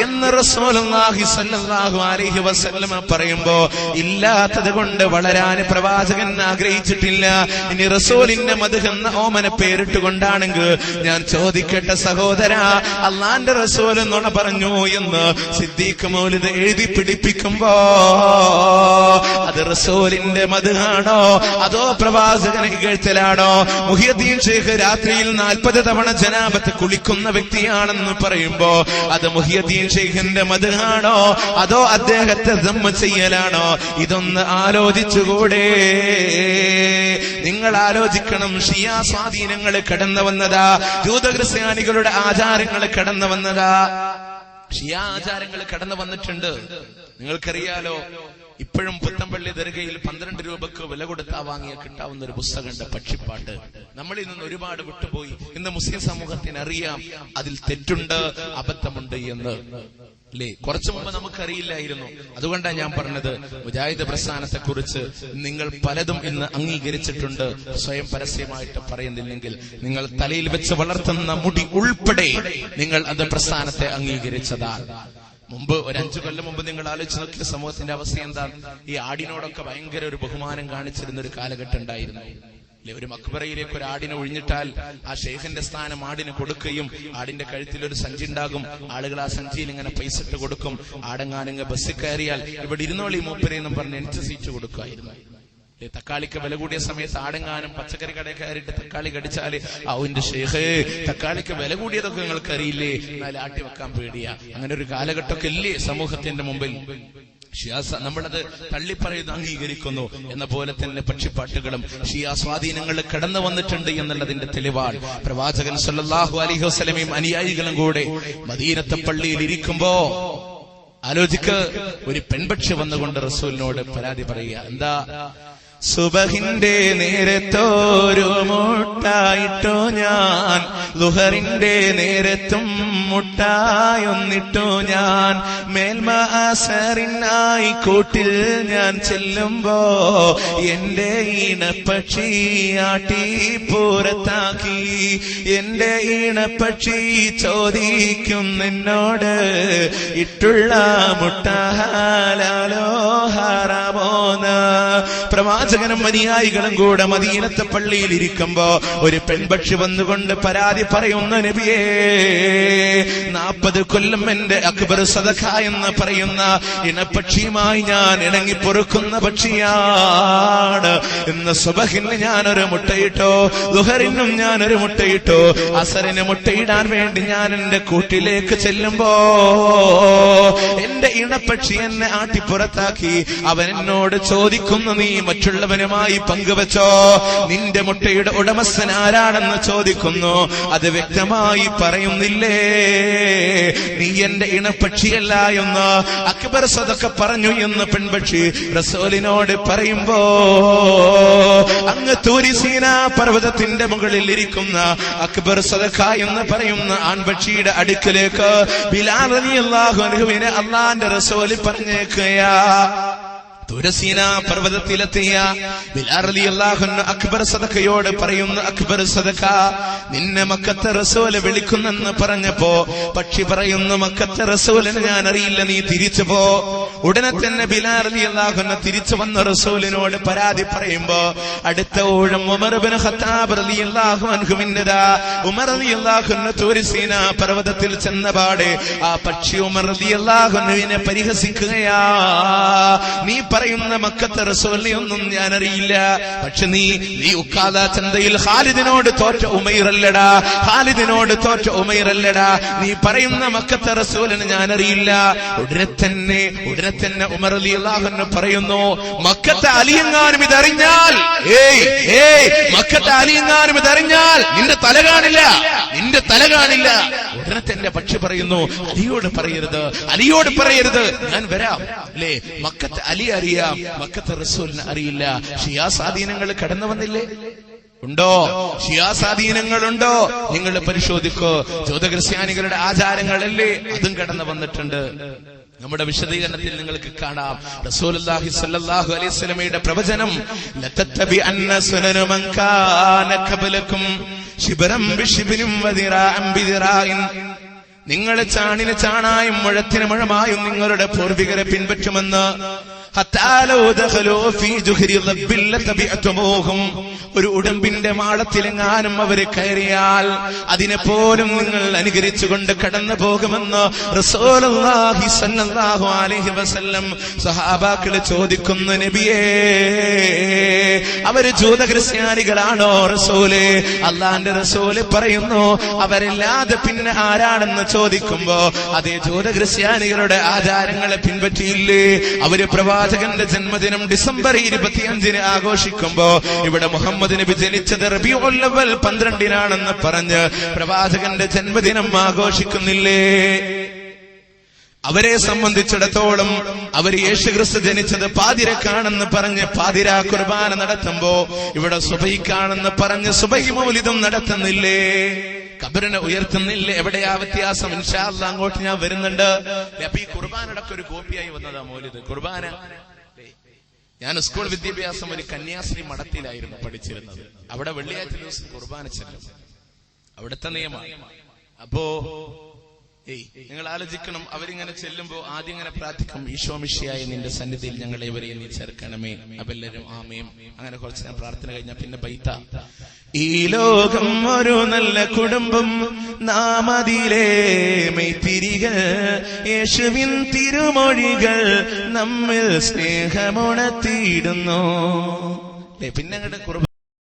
എന്ന് റസൂലുള്ളാഹി സ്വല്ലല്ലാഹു അലൈഹി വസല്ലം പറയുമ്പോ ഇല്ലാത്തത് കൊണ്ട് വളരാൻ പ്രവാചകൻ ആഗ്രഹിച്ചിട്ടില്ല. ഇനി റസൂലിന്റെ മദ്ഹ് എന്ന ഓമന പേരിട്ടുകൊണ്ടാണെങ്കിൽ ഞാൻ ചോദിക്കട്ടെ സഹോദരാ, അള്ളാന്റെ റസൂൽ നുണ പറഞ്ഞു എന്ന് സിദ്ദീഖ് മൗലിദ് എഴുതി പിടിപ്പിക്കുമ്പോ അത് റസൂലിന്റെ മദ്ഹാണോ അതോ പ്രവാചകനെ ഇകഴ്ത്തലാണോ? മുഹിയുദ്ദീൻ ഷെയ്ഖ് രാത്രിയിൽ 40 തവണ ജനാബത്ത് കുളിക്കുന്ന വ്യക്തിയാണെന്ന് പറയുമ്പോ അത് മുഹിയുദ്ദീൻ ഷെയ്ഖിന്റെ മദ്ഹാണോ അതോ അദ്ദേഹത്തെ ദമ്മ ചെയ്യലാണോ? ഇതൊന്ന് ആലോചിച്ചുകൂടെ? നിങ്ങൾ ആലോചിക്കണം. ഷിയാ സ്വാധീനങ്ങൾ കടന്നു വന്നതാ, ജൂതക്രിസ്ത്യാനികളുടെ ആചാരങ്ങൾ കടന്നു വന്നതാ, ഷിയാ ആചാരങ്ങൾ കടന്നു വന്നിട്ടുണ്ട്. നിങ്ങൾക്കറിയാലോ, ഇപ്പോഴും പുത്തമ്പള്ളി ദർഗയിൽ 12 രൂപക്ക് വില കൊടുത്താ വാങ്ങിയ കിട്ടാവുന്ന ഒരു പുസ്തകമുണ്ട്, പക്ഷിപ്പാട്ട്. നമ്മളിൽ നിന്ന് ഒരുപാട് വിട്ടുപോയി. ഇന്ന് മുസ്ലിം സമൂഹത്തിന് അറിയാം അതിൽ തെറ്റുണ്ട്, അബദ്ധമുണ്ട് എന്ന്, അല്ലേ? കുറച്ചു മുമ്പ് നമുക്കറിയില്ലായിരുന്നു. അതുകൊണ്ടാണ് ഞാൻ പറഞ്ഞത്, മുജാഹിദ് പ്രസ്ഥാനത്തെ കുറിച്ച് നിങ്ങൾ പലതും ഇന്ന് അംഗീകരിച്ചിട്ടുണ്ട്. സ്വയം പരസ്യമായിട്ട് പറയുന്നില്ലെങ്കിൽ നിങ്ങൾ തലയിൽ വെച്ച് വളർത്തുന്ന മുടി ഉൾപ്പെടെ നിങ്ങൾ അത് പ്രസ്ഥാനത്തെ അംഗീകരിച്ചതാണ്. മുമ്പ് ഒരു 5 കൊല്ലം മുമ്പ് നിങ്ങൾ ആലോചിച്ച് നോക്കിയ സമൂഹത്തിന്റെ അവസ്ഥ എന്താണ്? ഈ ആടിനോടൊക്കെ ഭയങ്കര ഒരു ബഹുമാനം കാണിച്ചിരുന്ന ഒരു കാലഘട്ടം ഉണ്ടായിരുന്നു. ഒരു മക്ബറയിലേക്ക് ഒരു ആടിനെ ഒഴിഞ്ഞിട്ടാൽ ആ ഷെയ്ഖിന്റെ സ്ഥാനം ആടിന് കൊടുക്കുകയും ആടിന്റെ കഴുത്തിൽ ഒരു സഞ്ചി ഉണ്ടാകും, ആളുകൾ ആ സഞ്ചിയിൽ ഇങ്ങനെ പൈസ ഇട്ട് കൊടുക്കും. ആടെങ്ങാനിങ്ങ് ബസ്സിൽ കയറിയാൽ ഇവിടെ ഇരുന്നോളി മൂപ്പരെന്നും പറഞ്ഞ് എനിക്ക് സീറ്റ് കൊടുക്കുമായിരുന്നു. തക്കാളിക്ക് വില കൂടിയ സമയത്ത് ആടെങ്ങാനും പച്ചക്കറി കടയിൽ കയറിയിട്ട് തക്കാളി കടിച്ചാല് അവന്റെ ഷെയ്ഖേ തക്കാളിക്ക് വില കൂടിയതൊക്കെ നിങ്ങൾക്ക് അറിയില്ലേ, എന്നാൽ ആട്ടി വെക്കാൻ പേടിയാ. അങ്ങനെ ഒരു കാലഘട്ടമൊക്കെ ഇല്ലേ സമൂഹത്തിന്റെ മുമ്പിൽ? നമ്മളത് തള്ളിപ്പറയുന്നു, അംഗീകരിക്കുന്നു. എന്ന പോലെ തന്നെ പക്ഷിപ്പാട്ടുകളും ഷിയാ സ്വാധീനങ്ങൾ കടന്നു വന്നിട്ടുണ്ട് എന്നുള്ളതിന്റെ തെളിവാണ്. പ്രവാചകൻ സല്ലല്ലാഹു അലൈഹി വസല്ലമയും അനുയായികളും കൂടെ മദീനത്തെ പള്ളിയിൽ ഇരിക്കുമ്പോ ആലോചിക്ക്, ഒരു പെൺപക്ഷി വന്നുകൊണ്ട് റസൂലിനോട് പരാതി പറയുക. എന്താ? സുബഹിന്റെ നേരത്തോരു മുട്ടായിട്ടോ ഞാൻ, ലുഹറിന്റെ നേരത്തും മുട്ടായൊന്നിട്ടോ ഞാൻ, മേൽമ അസറിനായി കൂട്ടിൽ ഞാൻ ചെല്ലുമ്പോ എന്റെ ഈണപ്പക്ഷി ആട്ടി പുറത്താക്കി. എന്റെ ഈണപ്പക്ഷി ചോദിക്കും നിന്നോട്, ഇട്ടുള്ള മുട്ട ഹലാലോ ഹറാമോന്ന്. പ്രവാചകനും അനുയായികളും കൂടെ മദീനത്തെ പള്ളിയിൽ ഇരിക്കുമ്പോ ഒരു പെൺപക്ഷി വന്നുകൊണ്ട് പരാതി പറയുന്ന നബിയേ, 40 കൊല്ലം എന്റെ അക്ബർ സദഖ എന്ന് പറയുന്ന ഇണപ്പക്ഷിയുമായി ഞാൻ ഇണങ്ങി പൊറുക്കുന്ന പക്ഷിയാണ്. ഇന്ന് സുബഹിന് ഞാനൊരു മുട്ടയിട്ടോ, ളുഹറിനും ഞാനൊരു മുട്ടയിട്ടോ, അസറിന് മുട്ടയിടാൻ വേണ്ടി ഞാൻ എന്റെ കൂട്ടിലേക്ക് ചെല്ലുമ്പോ എന്റെ ഇണപ്പക്ഷി എന്നെ ആട്ടി പുറത്താക്കി. അവൻ എന്നോട് ചോദിക്കുന്നു, നീ മറ്റുള്ളവനുമായി പങ്കുവച്ചോ? നിന്റെ മുട്ടയുടെ ഉടമസ്ഥൻ ആരാണെന്ന് ചോദിക്കുന്നു. അത് വ്യക്തമായി പറയുന്നില്ലേ? നീ എന്റെ ഇണപ്പക്ഷിയല്ല എന്ന് അക്ബർ സദഖ പറഞ്ഞു എന്ന് പെൺപക്ഷി റസൂലിനോട് പറയുമ്പോ അങ്ങ് തൂരി സീനാ പർവ്വതത്തിന്റെ മുകളിൽ ഇരിക്കുന്ന അക്ബർ സദഖ എന്ന് പറയുന്ന ആൺപക്ഷിയുടെ അടുക്കലേക്ക് ബിലാൽ റളിയല്ലാഹു അൻഹുവിനെ അല്ലാഹുവിന്റെ റസൂൽ പറഞ്ഞേക്കയാ. തുരസീന പർവ്വതത്തിലെത്തിയ ബിലാൽ റളിയല്ലാഹു അൻഹു അക്ബർ സദഖയോട് പറയുന്നു, അക്ബർ സദഖ, നിന്നെ മക്കത്തെ റസൂൽ വിളിക്കുന്നെന്ന് പറഞ്ഞപ്പോ പക്ഷി പറയുന്നു, മക്കത്തെ റസൂലിനെ ഞാൻ അറിയില്ല, നീ തിരിച്ചു പോ. ഉടനെ തന്നെ ബിലാൽ റളിയല്ലാഹു അൻഹു തിരിച്ചു വന്ന റസൂലിനോട് പരാതി പറയുമ്പോ അടുത്ത ഊഴം ഉമർ ഇബ്നു ഖത്താബ് റളിയല്ലാഹു അൻഹുവിന്റെതാ. ഉമർ റളിയല്ലാഹു അൻഹു തുരസീന പർവ്വതത്തിൽ ചെന്നപാട് ആ പക്ഷി ഉമർ റളിയല്ലാഹു അൻഹുവിനെ പരിഹസിക്കുകയാ. നീ പറയുന്ന മക്കത്തെ റസൂലിനെ ഒന്നും ഞാൻ അറിയില്ല, പക്ഷെ നീ ഉക്കാദ ചന്തയിൽ ഖാലിദിനോട് തോറ്റ ഉമൈറല്ലടാ, ഖാലിദിനോട് തോറ്റ ഉമൈറല്ലടാ, നീ പറയുന്ന മക്കത്തെ റസൂലിനെ ഞാൻ അറിയില്ല. ഉടനെ തന്നെ ഉമർ റളിയല്ലാഹു അൻഹു പറയുന്നു, മക്കത്തെ അലിയെങ്ങാനും ഇതറിഞ്ഞാൽ, മക്കത്തെ അലിയെങ്ങാനും ഇതറിഞ്ഞാൽ നിന്റെ തല കാണില്ല. ഉടനെ തന്നെ പക്ഷി പറയുന്നു, അലിയോട് പറയരുത്, ഞാൻ വരാം. അല്ലേ, മക്കത്തെ അലി അറിയാം, മക്കത്തെ റസൂലിനെ അറിയില്ല. ഷിയാ സ്വാധീനങ്ങൾ കടന്നു വന്നില്ലേ? ഉണ്ടോ? ഷിയാ സ്വാധീനങ്ങളുണ്ടോ? നിങ്ങൾ പരിശോധിക്കോ. ജൂതക്രിസ്ത്യാനികളുടെ ആചാരങ്ങളല്ലേ അതും കടന്നു വന്നിട്ടുണ്ട്. നമ്മുടെ വിശദീകരണത്തിൽ നിങ്ങൾക്ക് കാണാം, റസൂലുള്ളാഹി സ്വല്ലല്ലാഹു അലൈഹി വസല്ലമയുടെ പ്രവചനം, ലതത്തബിഅന്ന സുനന മൻ കാന ഖബലകും ശിബ്റൻ ബിശിബ്രിൻ വദിറാഅൻ ബിദിറാഇൻ. നിങ്ങൾ ചാണിന് ചാണായും മുഴത്തിന് മുഴമായും നിങ്ങളുടെ പൂർവികരെ പിൻപറ്റുമെന്ന്. ഒരു ഉടമ്പിന്റെ മാളത്തിലെങ്ങാനും അവര് കയറിയാൽ അതിനെപ്പോലും നിങ്ങൾ അനുകരിച്ചുകൊണ്ട് കടന്നു പോകുമെന്ന് റസൂലുള്ളാഹി സ്വല്ലല്ലാഹു അലൈഹി വസല്ലം സഹാബാക്കള് ചോദിക്കുന്നു, നബിയേ, അവര് ജൂതക്രിസ്ത്യാനികളാണോ റസൂലേ? അള്ളാന്റെ റസൂല് പറയുന്നു, അവരില്ലാതെ പിന്നെ ആരാണെന്ന് ചോദിക്കുമ്പോ അതേ ജൂതക്രിസ്ത്യാനികളുടെ ആചാരങ്ങളെ പിൻപറ്റിയില്ലേ? അവര് പ്രവാചകന്റെ ജന്മദിനം ഡിസംബർ 25 ആഘോഷിക്കുമ്പോ ഇവിടെ മുഹമ്മദ് നബി ജനിച്ചത് റബീഉൽ അവ്വൽ 12 പറഞ്ഞ് പ്രവാചകന്റെ ജന്മദിനം ആഘോഷിക്കുന്നില്ലേ? അവരെ സംബന്ധിച്ചിടത്തോളം അവർ യേശുക്രിസ്തു ജനിച്ചത് പാതിരക്കാണെന്ന് പറഞ്ഞ് പാതിര കുർബാന നടത്തുമ്പോ ഇവിടെ സുബഹിക്കാണെന്ന് പറഞ്ഞ് സുബഹി മൗലിദും നടത്തുന്നില്ലേ? ഖബറിനെ ഉയർത്തുന്നില്ലേ? എവിടെയാ വ്യത്യാസം? ഇൻഷാ അല്ലാഹ് അങ്ങോട്ട് ഞാൻ വരുന്നുണ്ട്. അപ്പൊ ഈ കുർബാനയുടെ ഒരു കോപ്പിയായി വന്നതാ മൗലിദ്. കുർബാന, ഞാൻ സ്കൂൾ വിദ്യാഭ്യാസം ഒരു കന്യാസ്ത്രീ മഠത്തിലായിരുന്നു പഠിച്ചിരുന്നത്. അവിടെ വെള്ളിയാഴ്ച ദിവസം കുർബാന ചെല്ലും, അവിടുത്തെ നിയമമാണ്. അപ്പോ നിങ്ങൾ ആലോചിക്കണം, അവരിങ്ങനെ ചെല്ലുമ്പോ ആദ്യം ഇങ്ങനെ പ്രാർത്ഥിക്കും, ഈശോ മിശിഹായെ നിന്റെ സന്നിധിയിൽ ഞങ്ങളെ ഇവരെയും നീ ചേർക്കണമേ. അപ്പൊ എല്ലാവരും ആമേൻ. അങ്ങനെ കുറച്ച് ഞാൻ പ്രാർത്ഥന കഴിഞ്ഞാൽ പിന്നെ ബൈത്ത. ഈ ലോകം ഒരു നല്ല കുടുംബം, നാം അതിലേ മെയ്തിരികൾ, യേശുവിൻ തിരുമൊഴികൾ നമ്മിൽ സ്നേഹമുണർത്തിയിടുന്നു. പിന്നെ അങ്ങോട്ട്